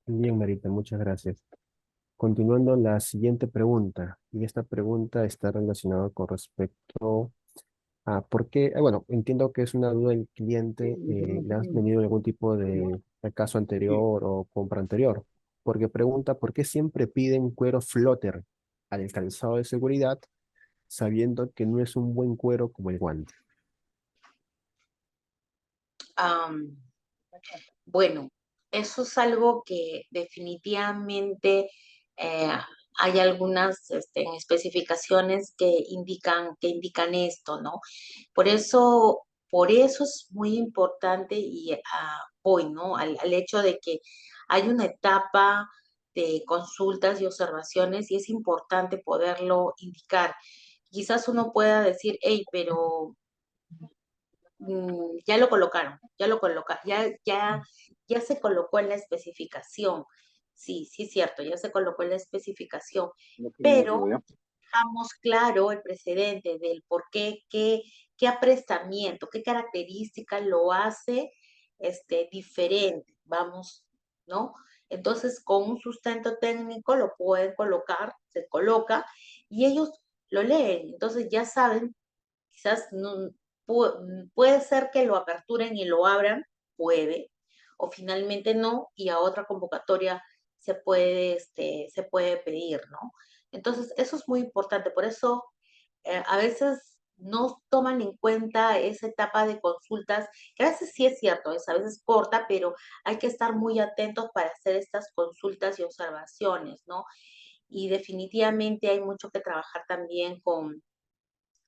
Bien, Marita, muchas gracias. Continuando la siguiente pregunta, y esta pregunta está relacionada con respecto a por qué, bueno, entiendo que es una duda del cliente, le has tenido algún tipo de caso anterior o compra anterior, porque pregunta por qué siempre piden cuero flotter al calzado de seguridad, sabiendo que no es un buen cuero como el guante. Bueno, eso es algo que definitivamente eh, hay algunas especificaciones que indican esto, ¿no? Por eso es muy importante y hoy, ¿no? Al hecho de que hay una etapa de consultas y observaciones y es importante poderlo indicar. quizás uno pueda decir, hey, pero ya lo colocaron, ya se colocó en la especificación. Sí, sí es cierto, ya se colocó en la especificación, pero dejamos claro el precedente del por qué, qué aprestamiento, qué característica lo hace diferente, vamos, ¿no? Entonces, con un sustento técnico lo pueden colocar, se coloca, y ellos lo leen, entonces ya saben, quizás no, puede ser que lo aperturen y lo abran, puede, o finalmente no, y a otra convocatoria se puede pedir, ¿no? Entonces, eso es muy importante, por eso a veces no toman en cuenta esa etapa de consultas, que a veces sí es cierto, es a veces corta, pero hay que estar muy atentos para hacer estas consultas y observaciones, ¿no? Y definitivamente hay mucho que trabajar también con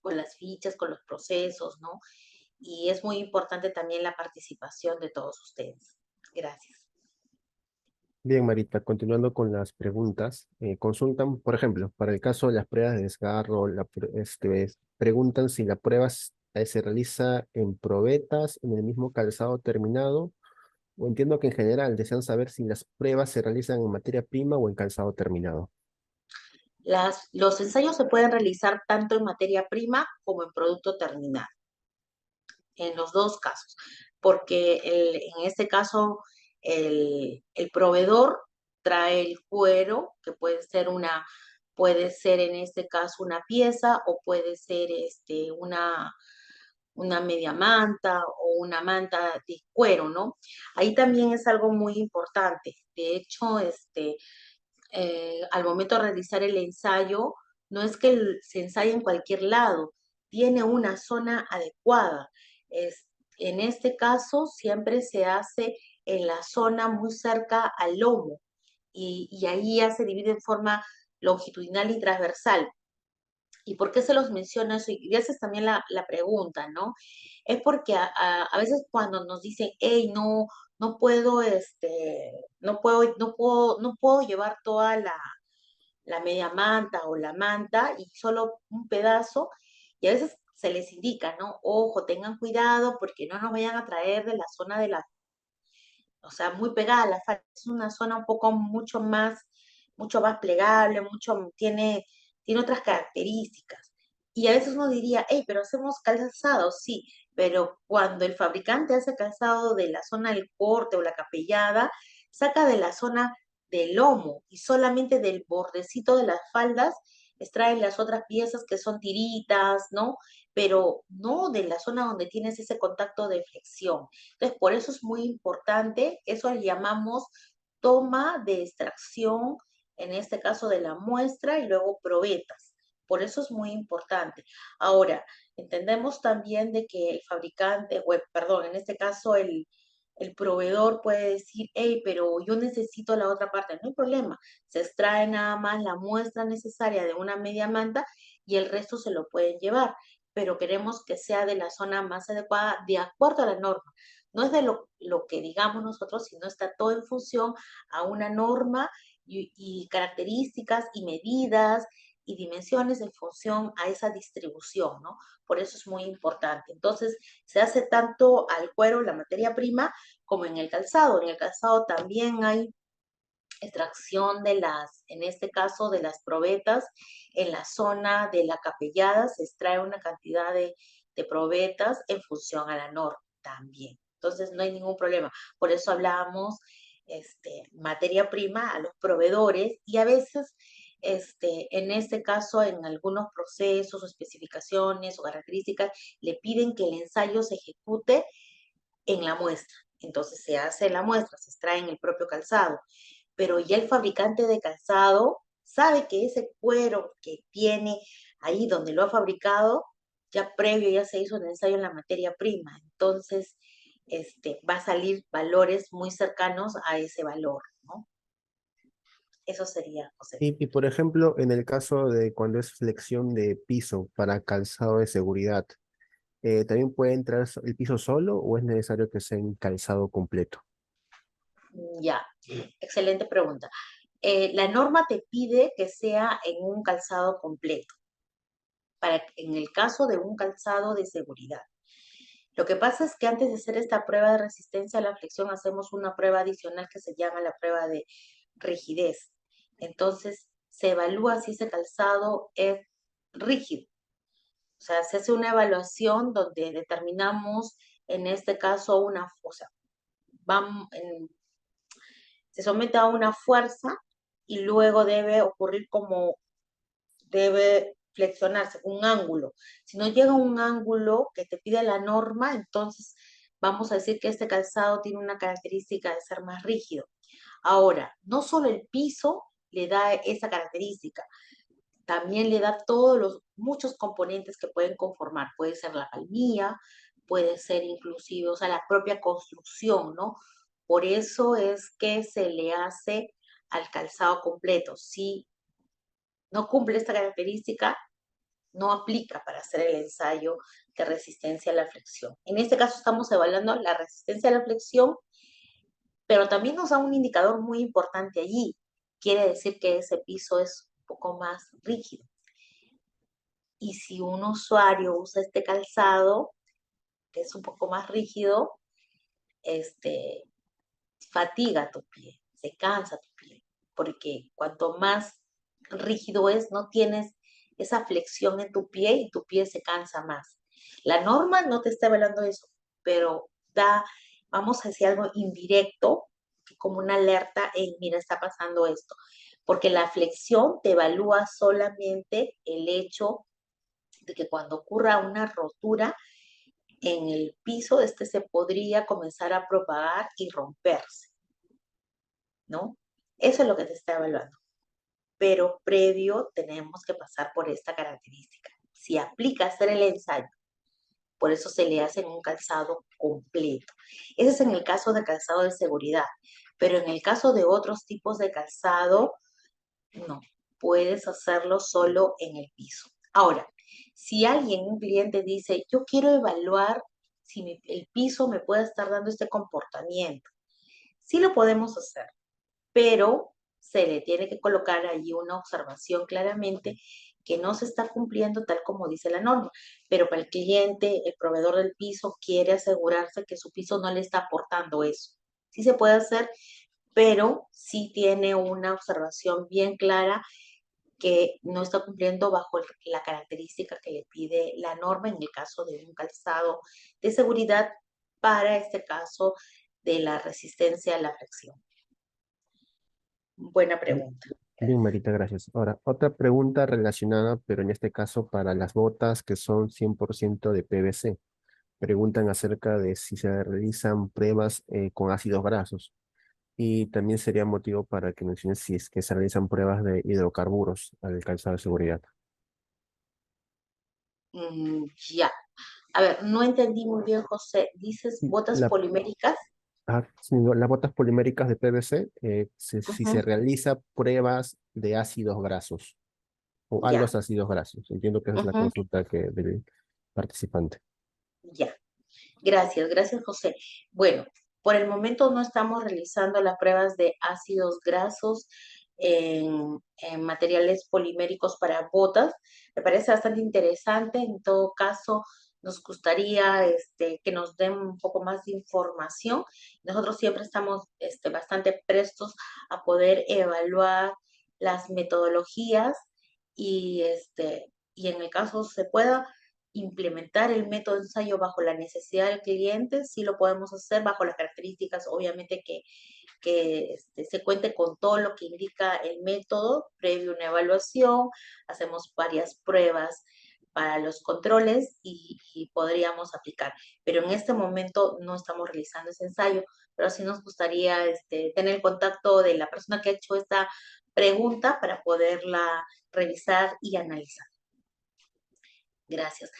las fichas, con los procesos, ¿no? Y es muy importante también la participación de todos ustedes. Gracias. Bien, Marita, continuando con las preguntas, consultan, por ejemplo, para el caso de las pruebas de desgarro, preguntan si la prueba se realiza en probetas, en el mismo calzado terminado, o entiendo que en general desean saber si las pruebas se realizan en materia prima o en calzado terminado. Los ensayos se pueden realizar tanto en materia prima como en producto terminal, en los dos casos, porque en este caso el proveedor trae el cuero, que puede ser en este caso una pieza o puede ser una media manta o una manta de cuero, ¿no? Ahí también es algo muy importante. De hecho, al momento de realizar el ensayo, no es que se ensaye en cualquier lado, tiene una zona adecuada. En este caso, siempre se hace en la zona muy cerca al lomo y ahí ya se divide en forma longitudinal y transversal. ¿Y por qué se los menciono eso? Y esa es también la pregunta, ¿no? Es porque a veces cuando nos dicen, hey, no, no puedo, no puedo llevar toda la media manta o la manta y solo un pedazo, y a veces se les indica, ¿no? Ojo, tengan cuidado porque no nos vayan a traer de la zona de la, o sea, muy pegada a la falda, es una zona un poco mucho más plegable, tiene otras características. Y a veces uno diría, hey, pero hacemos calzado, sí, pero cuando el fabricante hace calzado de la zona del corte o la capellada, saca de la zona del lomo y solamente del bordecito de las faldas extraen las otras piezas que son tiritas, ¿no? Pero no de la zona donde tienes ese contacto de flexión. Entonces, por eso es muy importante, eso le llamamos toma de extracción, en este caso de la muestra, y luego probetas. Por eso es muy importante. Ahora, entendemos también de que el fabricante, o perdón, en este caso el proveedor puede decir, hey, pero yo necesito la otra parte. No hay problema. Se extrae nada más la muestra necesaria de una media manta y el resto se lo pueden llevar. Pero queremos que sea de la zona más adecuada de acuerdo a la norma. No es de lo que digamos nosotros, sino está todo en función a una norma y características y medidas y dimensiones en función a esa distribución, ¿no? Por eso es muy importante. Entonces, se hace tanto al cuero, la materia prima, como en el calzado. En el calzado también hay extracción en este caso, de las probetas. En la zona de la capellada se extrae una cantidad de probetas en función a la norma también. Entonces, no hay ningún problema. Por eso hablábamos materia prima a los proveedores y a veces, en este caso, en algunos procesos o especificaciones o características, le piden que el ensayo se ejecute en la muestra. Entonces se hace la muestra, se extrae en el propio calzado, pero ya el fabricante de calzado sabe que ese cuero que tiene ahí donde lo ha fabricado, ya previo ya se hizo un ensayo en la materia prima. Entonces, va a salir valores muy cercanos a ese valor, ¿no? Eso sería, José. Y por ejemplo, en el caso de cuando es flexión de piso para calzado de seguridad, ¿también puede entrar el piso solo o es necesario que sea en calzado completo? Ya, excelente pregunta. La norma te pide que sea en un calzado completo. en el caso de un calzado de seguridad. Lo que pasa es que antes de hacer esta prueba de resistencia a la flexión, hacemos una prueba adicional que se llama la prueba de rigidez. Entonces, se evalúa si ese calzado es rígido. O sea, se hace una evaluación donde determinamos, en este caso, o sea, se somete a una fuerza y luego debe ocurrir debe flexionarse, un ángulo. Si no llega a un ángulo que te pide la norma, entonces vamos a decir que este calzado tiene una característica de ser más rígido. Ahora, no solo el piso le da esa característica, también le da muchos componentes que pueden conformar. Puede ser la palmilla, puede ser inclusive, o sea, la propia construcción, ¿no? Por eso es que se le hace al calzado completo. Si no cumple esta característica, no aplica para hacer el ensayo de resistencia a la flexión. En este caso estamos evaluando la resistencia a la flexión, pero también nos da un indicador muy importante allí. Quiere decir que ese piso es un poco más rígido. Y si un usuario usa este calzado, que es un poco más rígido, fatiga tu pie, se cansa tu pie, porque cuanto más rígido es, no tienes esa flexión en tu pie y tu pie se cansa más. La norma no te está evaluando eso, pero vamos a decir algo indirecto, como una alerta, en mira, está pasando esto, porque la flexión te evalúa solamente el hecho de que cuando ocurra una rotura en el piso, se podría comenzar a propagar y romperse, ¿no? Eso es lo que te está evaluando. Pero previo tenemos que pasar por esta característica. Si aplica hacer el ensayo, por eso se le hace en un calzado completo. Ese es en el caso de calzado de seguridad, pero en el caso de otros tipos de calzado, no, puedes hacerlo solo en el piso. Ahora, si un cliente dice, yo quiero evaluar si el piso me puede estar dando este comportamiento, sí lo podemos hacer, pero se le tiene que colocar allí una observación claramente que no se está cumpliendo tal como dice la norma, pero para el cliente, el proveedor del piso quiere asegurarse que su piso no le está aportando eso. Sí se puede hacer, pero sí tiene una observación bien clara que no está cumpliendo bajo la característica que le pide la norma en el caso de un calzado de seguridad para este caso de la resistencia a la flexión. Buena pregunta. Bien, Marita, gracias. Ahora, otra pregunta relacionada, pero en este caso para las botas que son 100% de PVC. Preguntan acerca de si se realizan pruebas con ácidos grasos. Y también sería motivo para que menciones si es que se realizan pruebas de hidrocarburos al calzado de seguridad. Ya. A ver, no entendí muy bien, José. ¿Dices botas La, poliméricas? sí, no, las botas poliméricas de PVC, si se Ujú. realiza pruebas de ácidos grasos o a Ya. los ácidos grasos. Entiendo que esa es la Ujú. consulta del participante. Ya. Gracias, José. Bueno, por el momento no estamos realizando las pruebas de ácidos grasos en materiales poliméricos para botas. Me parece bastante interesante. En todo caso, nos gustaría que nos den un poco más de información. Nosotros siempre estamos bastante prestos a poder evaluar las metodologías y, y en el caso se pueda implementar el método de ensayo bajo la necesidad del cliente, sí lo podemos hacer bajo las características, obviamente que se cuente con todo lo que indica el método, previo a una evaluación, hacemos varias pruebas para los controles y podríamos aplicar. Pero en este momento no estamos realizando ese ensayo, pero sí nos gustaría tener el contacto de la persona que ha hecho esta pregunta para poderla revisar y analizar. Gracias.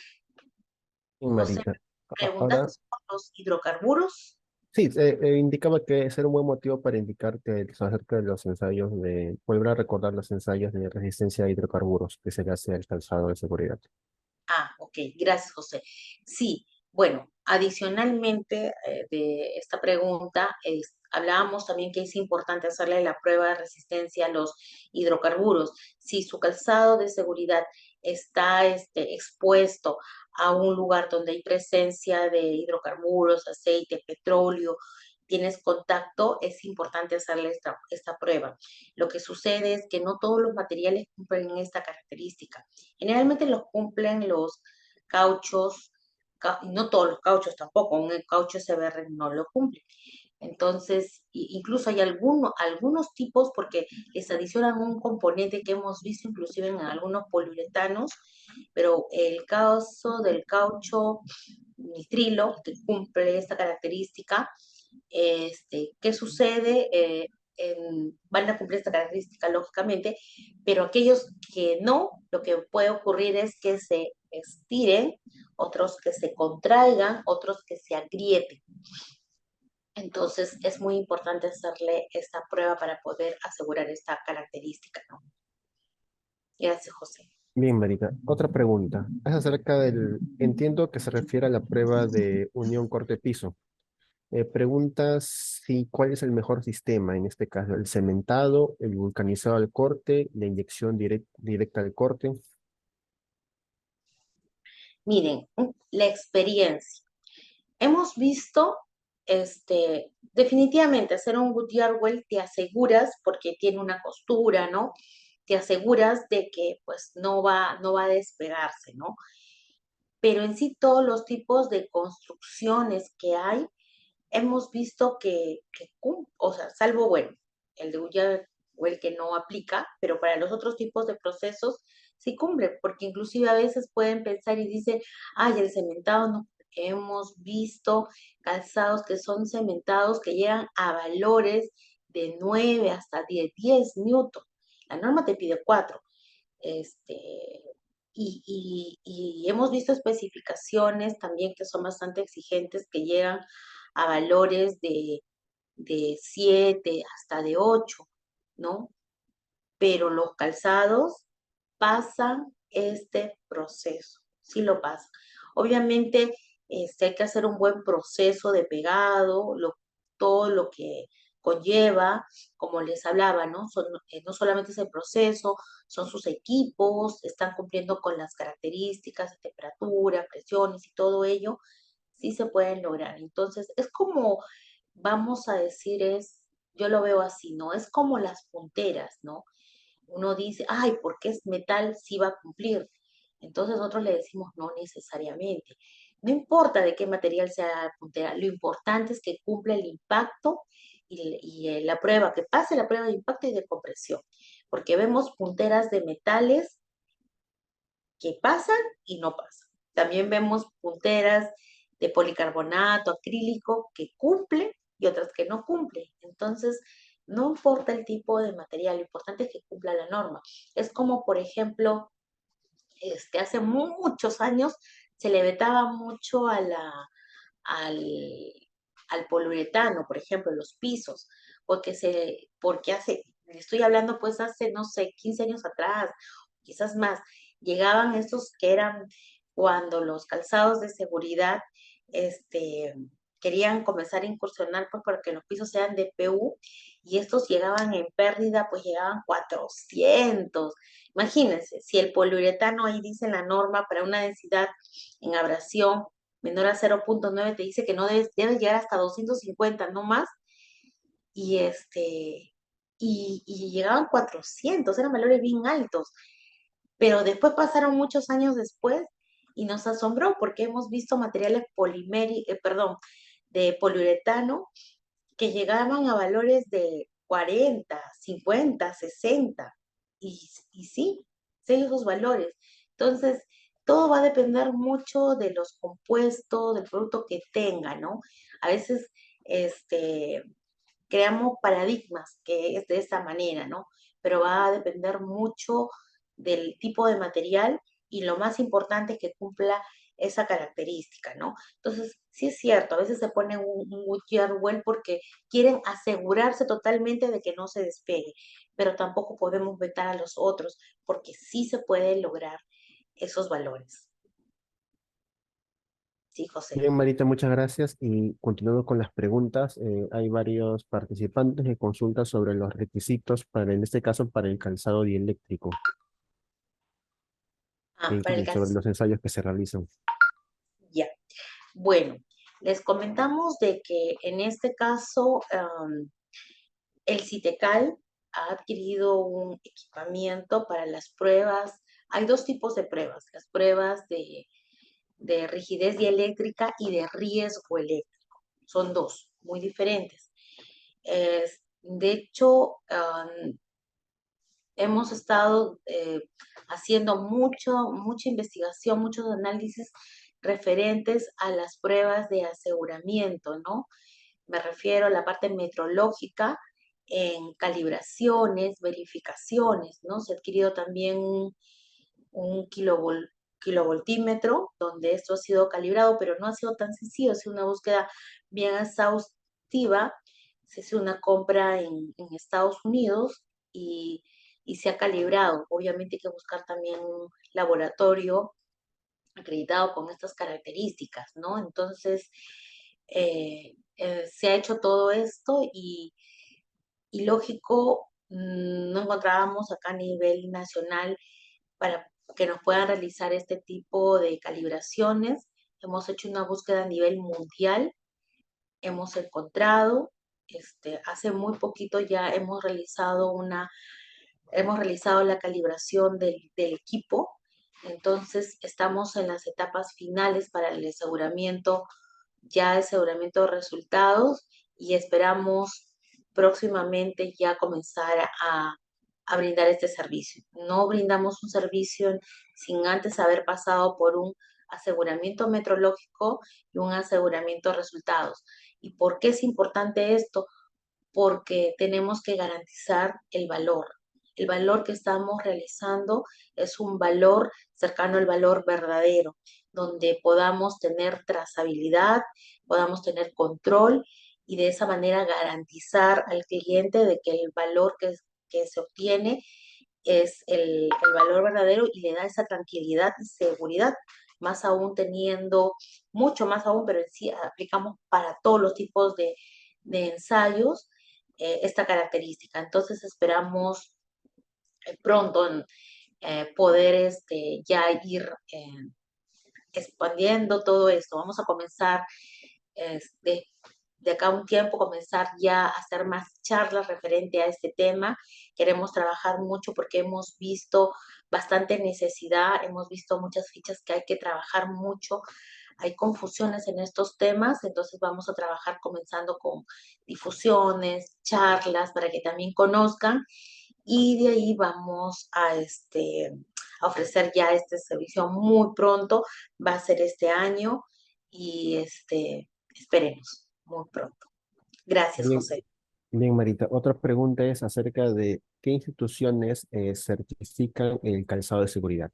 Bien, José, Marita. Ahora, preguntas por los hidrocarburos. sí, indicaba que ese era un buen motivo para indicarte acerca de los ensayos volver a recordar los ensayos de resistencia a hidrocarburos que se le hace al calzado de seguridad. Ok, gracias, José. Sí, bueno, adicionalmente de esta pregunta, hablábamos también que es importante hacerle la prueba de resistencia a los hidrocarburos. Si su calzado de seguridad está expuesto a un lugar donde hay presencia de hidrocarburos, aceite, petróleo, tienes contacto, es importante hacerle esta prueba. Lo que sucede es que no todos los materiales cumplen esta característica. Generalmente los cumplen los cauchos, no todos los cauchos tampoco, un caucho SBR no lo cumple. Entonces, incluso hay algunos tipos porque les adicionan un componente que hemos visto inclusive en algunos poliuretanos, pero el caso del caucho nitrilo, que cumple esta característica, ¿qué sucede? Van a cumplir esta característica lógicamente, pero aquellos que no, lo que puede ocurrir es que se estiren, otros que se contraigan, otros que se agrieten. Entonces es muy importante hacerle esta prueba para poder asegurar esta característica, ¿no? Gracias, José. Bien, Marita. Otra pregunta. Es acerca del, entiendo que se refiere a la prueba de unión corte-piso. Pregunta si cuál es el mejor sistema, en este caso, el cementado, el vulcanizado al corte, la inyección directa al corte. Miren, la experiencia. Hemos visto, definitivamente hacer un Goodyear Well te aseguras, porque tiene una costura, ¿no? Te aseguras de que pues no va a despegarse, ¿no? Pero en sí todos los tipos de construcciones que hay, hemos visto o sea, salvo, bueno, el de Goodyear Well que no aplica, pero para los otros tipos de procesos sí cumple, porque inclusive a veces pueden pensar y dicen, ay, el cementado no, porque hemos visto calzados que son cementados que llegan a valores de 9 hasta 10 newton. La norma te pide 4. Este, y hemos visto especificaciones también que son bastante exigentes, que llegan a valores de 7 hasta de 8, ¿no? Pero los calzados pasan este proceso, sí lo pasan. Obviamente, hay que hacer un buen proceso de pegado, todo lo que conlleva, como les hablaba, ¿no? No solamente es el proceso, son sus equipos, están cumpliendo con las características de temperatura, presiones y todo ello, sí se pueden lograr. Entonces, es como, vamos a decir, yo lo veo así, ¿no? Es como las punteras, ¿no? Uno dice, ay, ¿por qué es metal sí va a cumplir? Entonces nosotros le decimos, no necesariamente. No importa de qué material sea la puntera, lo importante es que cumpla el impacto y la prueba, que pase la prueba de impacto y de compresión. Porque vemos punteras de metales que pasan y no pasan. También vemos punteras de policarbonato, acrílico, que cumplen y otras que no cumplen. Entonces, no importa el tipo de material, lo importante es que cumpla la norma. Es como, por ejemplo, hace muchos años se le vetaba mucho al, al poliuretano, por ejemplo, en los pisos, porque estoy hablando pues hace, no sé, 15 años atrás, quizás más, llegaban estos que eran cuando los calzados de seguridad, querían comenzar a incursionar pues para que los pisos sean de PU, y estos llegaban en pérdida, pues llegaban 400. Imagínense, si el poliuretano ahí dice en la norma para una densidad en abrasión menor a 0,9, te dice que no debes llegar hasta 250, no más, y y llegaban 400, eran valores bien altos, pero después pasaron muchos años después y nos asombró porque hemos visto materiales de poliuretano que llegaban a valores de 40, 50, 60, y sí, esos valores. Entonces, todo va a depender mucho de los compuestos, del producto que tenga, ¿no? A veces, creamos paradigmas que es de esa manera, ¿no? Pero va a depender mucho del tipo de material y lo más importante es que cumpla esa característica, ¿no? Entonces, sí es cierto, a veces se pone un Goodyear Well porque quieren asegurarse totalmente de que no se despegue, pero tampoco podemos vetar a los otros porque sí se pueden lograr esos valores. Sí, José. Bien, Marita, muchas gracias. Y continuando con las preguntas, hay varios participantes que consultan sobre los requisitos para, en este caso, para el calzado dieléctrico. Para el sobre caso, los ensayos que se realizan. ya. Bueno, les comentamos de que en este caso el CITECAL ha adquirido un equipamiento para las pruebas. Hay dos tipos de pruebas, las pruebas de rigidez dieléctrica y de riesgo eléctrico. Son dos, muy diferentes. De hecho, hemos estado haciendo mucha investigación, muchos análisis referentes a las pruebas de aseguramiento, ¿no? Me refiero a la parte metrológica en calibraciones, verificaciones, ¿no? Se ha adquirido también un kilovoltímetro, donde esto ha sido calibrado, pero no ha sido tan sencillo, ha sido una búsqueda bien exhaustiva. Se hizo una compra en Estados Unidos y se ha calibrado. Obviamente hay que buscar también un laboratorio acreditado con estas características, ¿no? Entonces, se ha hecho todo esto y lógico, no encontrábamos acá a nivel nacional para que nos puedan realizar este tipo de calibraciones. Hemos hecho una búsqueda a nivel mundial, hemos encontrado, hace muy poquito ya hemos realizado la calibración del equipo, entonces estamos en las etapas finales para el aseguramiento, ya el aseguramiento de resultados y esperamos próximamente ya comenzar a brindar este servicio. No brindamos un servicio sin antes haber pasado por un aseguramiento metrológico y un aseguramiento de resultados. ¿Y por qué es importante esto? Porque tenemos que garantizar el valor. El valor que estamos realizando es un valor cercano al valor verdadero, donde podamos tener trazabilidad, podamos tener control y de esa manera garantizar al cliente de que el valor que se obtiene es el valor verdadero y le da esa tranquilidad y seguridad, más aún teniendo, mucho más aún, pero en sí aplicamos para todos los tipos de ensayos esta característica. Entonces esperamos pronto poder ya ir expandiendo todo esto. Vamos a comenzar de acá a un tiempo, comenzar ya a hacer más charlas referente a este tema. Queremos trabajar mucho porque hemos visto bastante necesidad, hemos visto muchas fichas que hay que trabajar mucho, hay confusiones en estos temas, entonces vamos a trabajar comenzando con difusiones, charlas para que también conozcan y de ahí vamos a ofrecer ya este servicio muy pronto, va a ser este año y esperemos muy pronto. Gracias, Bien, José. bien, Marita. Otra pregunta es acerca de qué instituciones certifican el calzado de seguridad.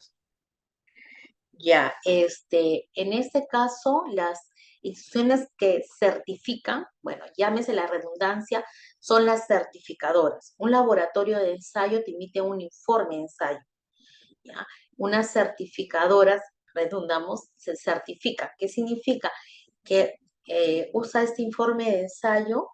Ya, en este caso, las instituciones que certifican, bueno, llámese la redundancia, son las certificadoras. Un laboratorio de ensayo te emite un informe de ensayo, ¿ya? Unas certificadoras, redundamos, se certifica. ¿Qué significa? Que usa este informe de ensayo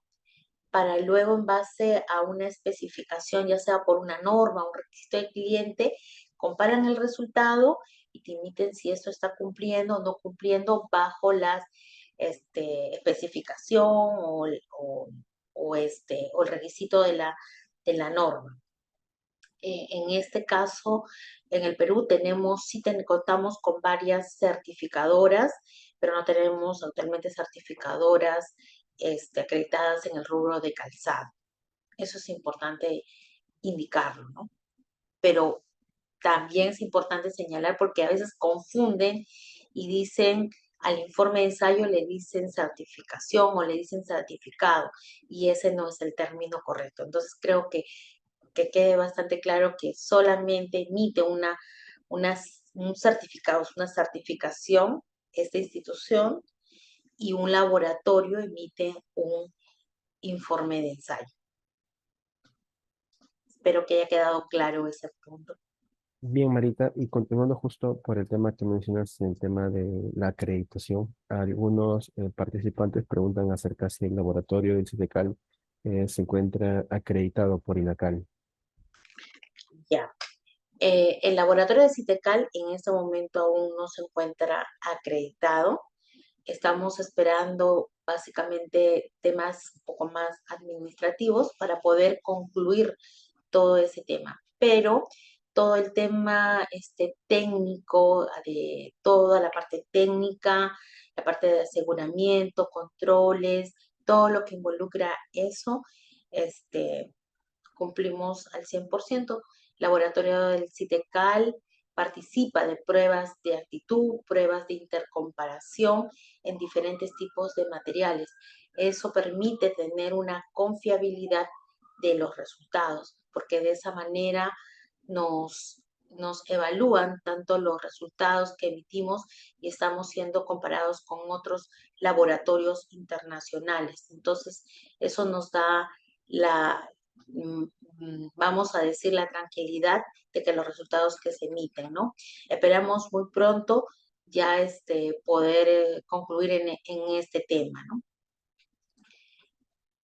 para luego en base a una especificación, ya sea por una norma, un requisito del cliente, comparan el resultado y te emiten si esto está cumpliendo o no cumpliendo bajo las especificación o el requisito de la norma. En este caso, en el Perú contamos con varias certificadoras, pero no tenemos actualmente certificadoras acreditadas en el rubro de calzado. Eso es importante indicarlo, ¿no? Pero también es importante señalar porque a veces confunden y dicen al informe de ensayo le dicen certificación o le dicen certificado y ese no es el término correcto. Entonces creo que quede bastante claro que solamente emite un certificado, una certificación esta institución y un laboratorio emite un informe de ensayo. Espero que haya quedado claro ese punto. Bien, Marita, y continuando justo por el tema que mencionas, el tema de la acreditación, algunos participantes preguntan acerca si el laboratorio del CITECAL se encuentra acreditado por INACAL. Ya. El laboratorio de Citecal en este momento aún no se encuentra acreditado. Estamos esperando básicamente temas un poco más administrativos para poder concluir todo ese tema. Pero todo el tema técnico, de toda la parte técnica, la parte de aseguramiento, controles, todo lo que involucra eso, este, cumplimos al 100%. Laboratorio del CITECAL participa de pruebas de actitud, pruebas de intercomparación en diferentes tipos de materiales. Eso permite tener una confiabilidad de los resultados, porque de esa manera nos evalúan tanto los resultados que emitimos y estamos siendo comparados con otros laboratorios internacionales. Entonces, eso nos da la, vamos a decir, la tranquilidad de que los resultados que se emiten, ¿no? Esperamos muy pronto ya poder concluir en este tema, ¿no?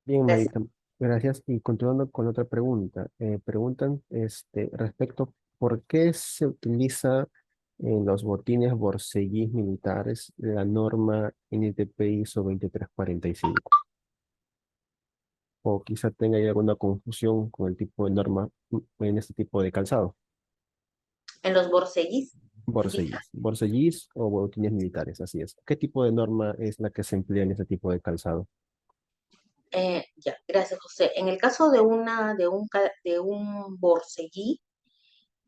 Bien, Gracias. Marita, gracias. Y continuando con otra pregunta, preguntan respecto por qué se utiliza en los botines borceguís militares la norma NTP ISO 2345. O quizá tenga ahí alguna confusión con el tipo de norma en este tipo de calzado. En los borceguís, indica. Borceguís o botines militares, así es. ¿Qué tipo de norma es la que se emplea en ese tipo de calzado? Ya, gracias, José. En el caso de un borceguí,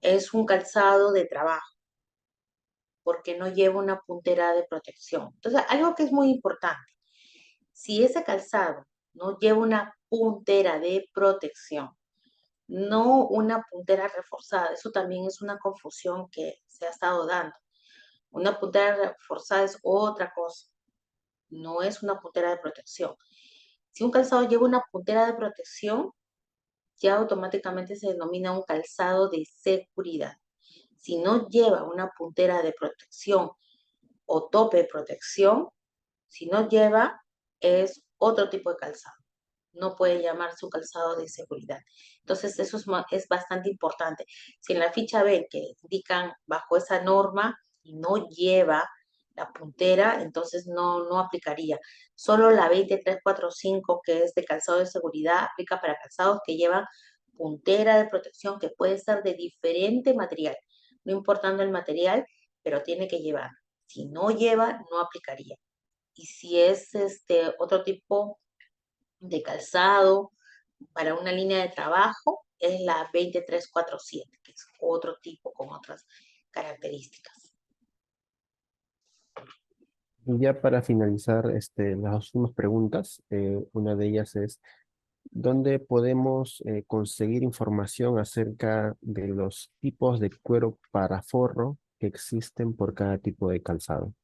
es un calzado de trabajo, porque no lleva una puntera de protección. Entonces, algo que es muy importante, si ese calzado no lleva una puntera de protección, no una puntera reforzada, eso también es una confusión que se ha estado dando. Una puntera reforzada es otra cosa, no es una puntera de protección. Si un calzado lleva una puntera de protección, ya automáticamente se denomina un calzado de seguridad. Si no lleva una puntera de protección o tope de protección, si no lleva, es otro tipo de calzado. No puede llamarse un calzado de seguridad. Entonces, eso es bastante importante. Si en la ficha ven que indican bajo esa norma y no lleva la puntera, entonces no aplicaría. Solo la 20345, que es de calzado de seguridad, aplica para calzados que llevan puntera de protección, que puede ser de diferente material, no importando el material, pero tiene que llevar. Si no lleva, no aplicaría. Y si es otro tipo de calzado para una línea de trabajo, es la 20347, que es otro tipo con otras características. Y ya para finalizar las últimas preguntas, una de ellas es, ¿dónde podemos conseguir información acerca de los tipos de cuero para forro que existen por cada tipo de calzado?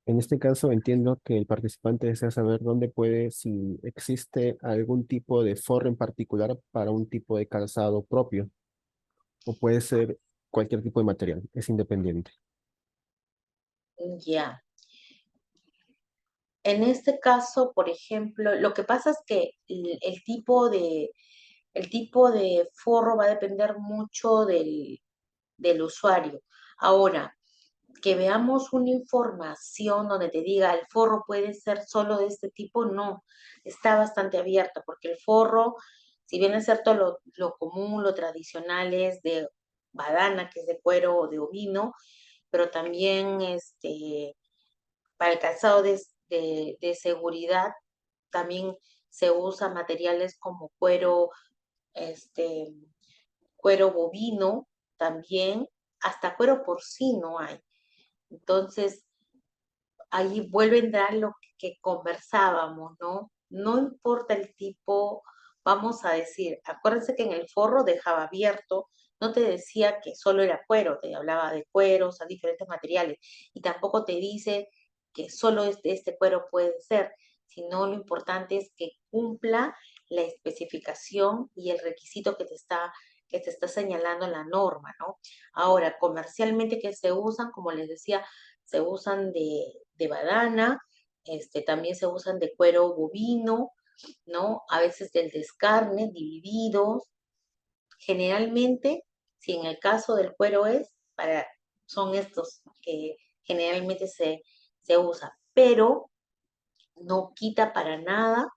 En este caso entiendo que el participante desea saber dónde puede, si existe algún tipo de forro en particular para un tipo de calzado propio, o puede ser cualquier tipo de material, es independiente. Ya. En este caso, por ejemplo, lo que pasa es que el tipo de forro va a depender mucho del usuario. Ahora, que veamos una información donde te diga el forro puede ser solo de este tipo, no, está bastante abierto, porque el forro, si bien es cierto lo común, lo tradicional es de badana, que es de cuero o de ovino, pero también para el calzado de seguridad también se usa materiales como este, cuero bovino, también, hasta cuero porcino hay. Entonces, ahí vuelve a entrar lo que conversábamos, ¿no? No importa el tipo, vamos a decir, acuérdense que en el forro dejaba abierto, no te decía que solo era cuero, te hablaba de cueros, a diferentes materiales, y tampoco te dice que solo este cuero puede ser, sino lo importante es que cumpla la especificación y el requisito que te está señalando la norma, ¿no? Ahora, comercialmente que se usan, como les decía, se usan de badana, también se usan de cuero bovino, ¿no? A veces del descarne, divididos. Generalmente, si en el caso del cuero son estos que generalmente se usa, pero no quita para nada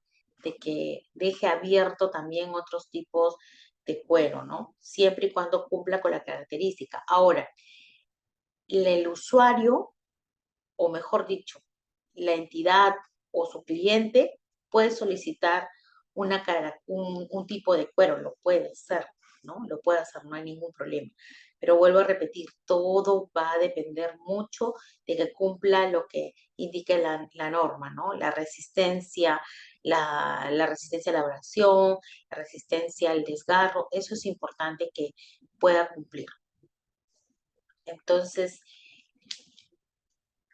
de que deje abierto también otros tipos de cuero, ¿no? Siempre y cuando cumpla con la característica. Ahora, el usuario, o mejor dicho, la entidad o su cliente puede solicitar un tipo de cuero, lo puede hacer, ¿no? Lo puede hacer, no hay ningún problema. Pero vuelvo a repetir, todo va a depender mucho de que cumpla lo que indique la norma, ¿no? La resistencia a la abrasión, la resistencia al desgarro, eso es importante que pueda cumplir. Entonces,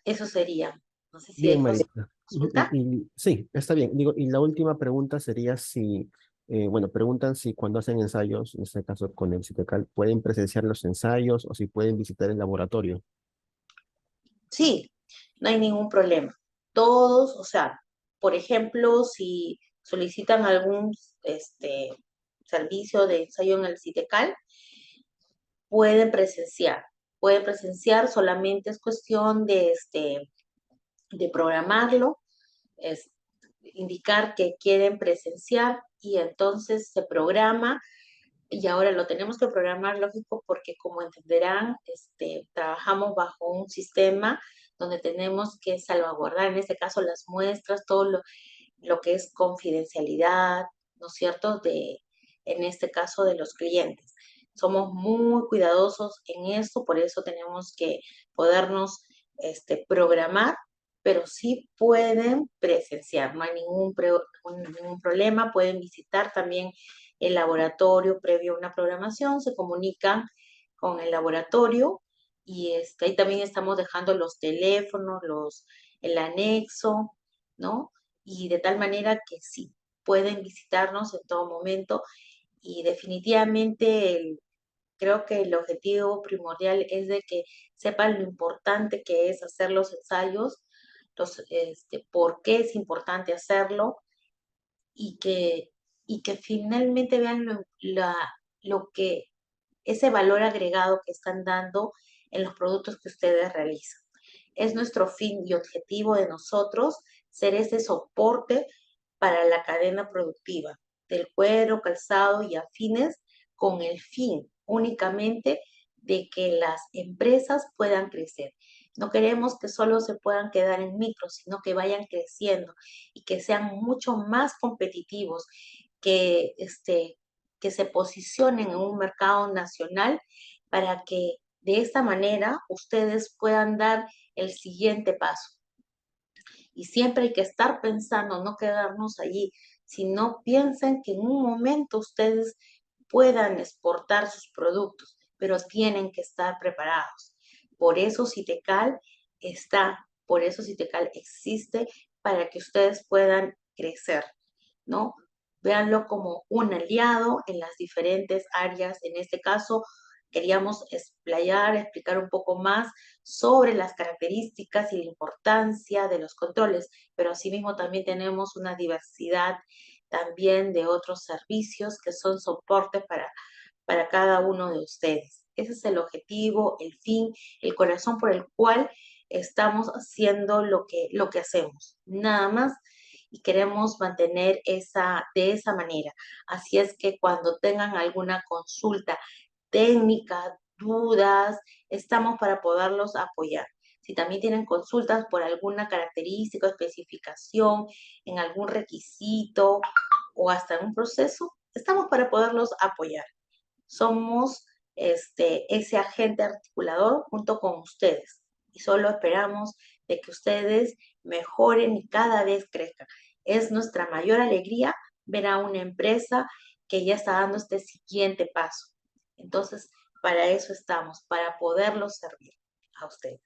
eso sería. No sé si Bien, hay Marita. consulta. Sí, está bien. Digo, y la última pregunta sería si, bueno, preguntan si cuando hacen ensayos, en este caso con el CITECAL, pueden presenciar los ensayos o si pueden visitar el laboratorio. Sí, no hay ningún problema. Todos, o sea, por ejemplo, si solicitan algún servicio de ensayo en el CITECAL, pueden presenciar. Pueden presenciar, solamente es cuestión de programarlo, es indicar que quieren presenciar y entonces se programa. Y ahora lo tenemos que programar, lógico, porque como entenderán, trabajamos bajo un sistema donde tenemos que salvaguardar, en este caso, las muestras, todo lo que es confidencialidad, ¿no es cierto?, en este caso de los clientes. Somos muy cuidadosos en esto, por eso tenemos que podernos programar, pero sí pueden presenciar, no hay ningún problema, pueden visitar también el laboratorio previo a una programación, se comunican con el laboratorio y ahí también estamos dejando los teléfonos, el anexo, ¿no? Y de tal manera que sí, pueden visitarnos en todo momento y definitivamente creo que el objetivo primordial es de que sepan lo importante que es hacer los ensayos, por qué es importante hacerlo y que finalmente vean lo que ese valor agregado que están dando en los productos que ustedes realizan. Es nuestro fin y objetivo de nosotros ser ese soporte para la cadena productiva del cuero, calzado y afines con el fin únicamente de que las empresas puedan crecer. No queremos que solo se puedan quedar en micro, sino que vayan creciendo y que sean mucho más competitivos, que, que se posicionen en un mercado nacional para que de esta manera ustedes puedan dar el siguiente paso. Y siempre hay que estar pensando, no quedarnos allí, sino piensen que en un momento ustedes puedan exportar sus productos, pero tienen que estar preparados. Por eso Citecal por eso Citecal existe, para que ustedes puedan crecer, ¿no? Véanlo como un aliado en las diferentes áreas. En este caso, queríamos explicar un poco más sobre las características y la importancia de los controles, pero asimismo también tenemos una diversidad también de otros servicios que son soportes para cada uno de ustedes. Ese es el objetivo, el fin, el corazón por el cual estamos haciendo lo que hacemos. Nada más, y queremos mantener de esa manera. Así es que cuando tengan alguna consulta técnica, dudas, estamos para poderlos apoyar. Si también tienen consultas por alguna característica o especificación, en algún requisito o hasta en un proceso, estamos para poderlos apoyar. Somos ese agente articulador junto con ustedes y solo esperamos de que ustedes mejoren y cada vez crezcan. Es nuestra mayor alegría ver a una empresa que ya está dando este siguiente paso. Entonces, para eso estamos, para poderlos servir a ustedes.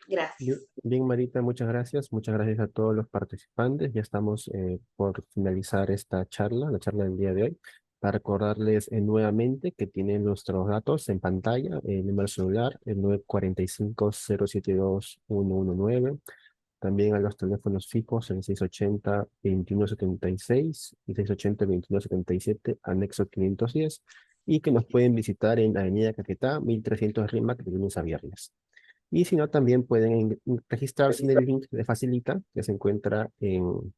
Bien, Gracias. bien, Marita, muchas gracias. Muchas gracias a todos los participantes. Ya estamos por finalizar esta charla, la charla del día de hoy. Para recordarles nuevamente que tienen nuestros datos en pantalla, el número celular, el 945-072-119. también a los teléfonos fijos en 680-2176 y 680-2177, anexo 510, y que nos pueden visitar en Avenida Caquetá, 1300 Rímac, de lunes a viernes. Y si no, también pueden registrarse en el link que les facilita, que se encuentra en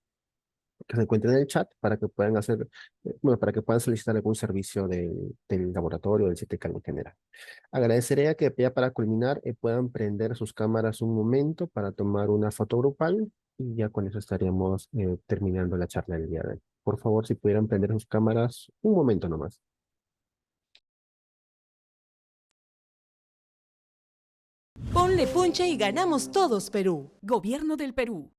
el chat para que puedan hacer, bueno, para que puedan solicitar algún servicio del laboratorio, del CTK en general. Agradecería que ya para culminar puedan prender sus cámaras un momento para tomar una foto grupal y ya con eso estaríamos terminando la charla del día de hoy. Por favor, si pudieran prender sus cámaras un momento nomás. Ponle punche y ganamos todos, Perú. Gobierno del Perú.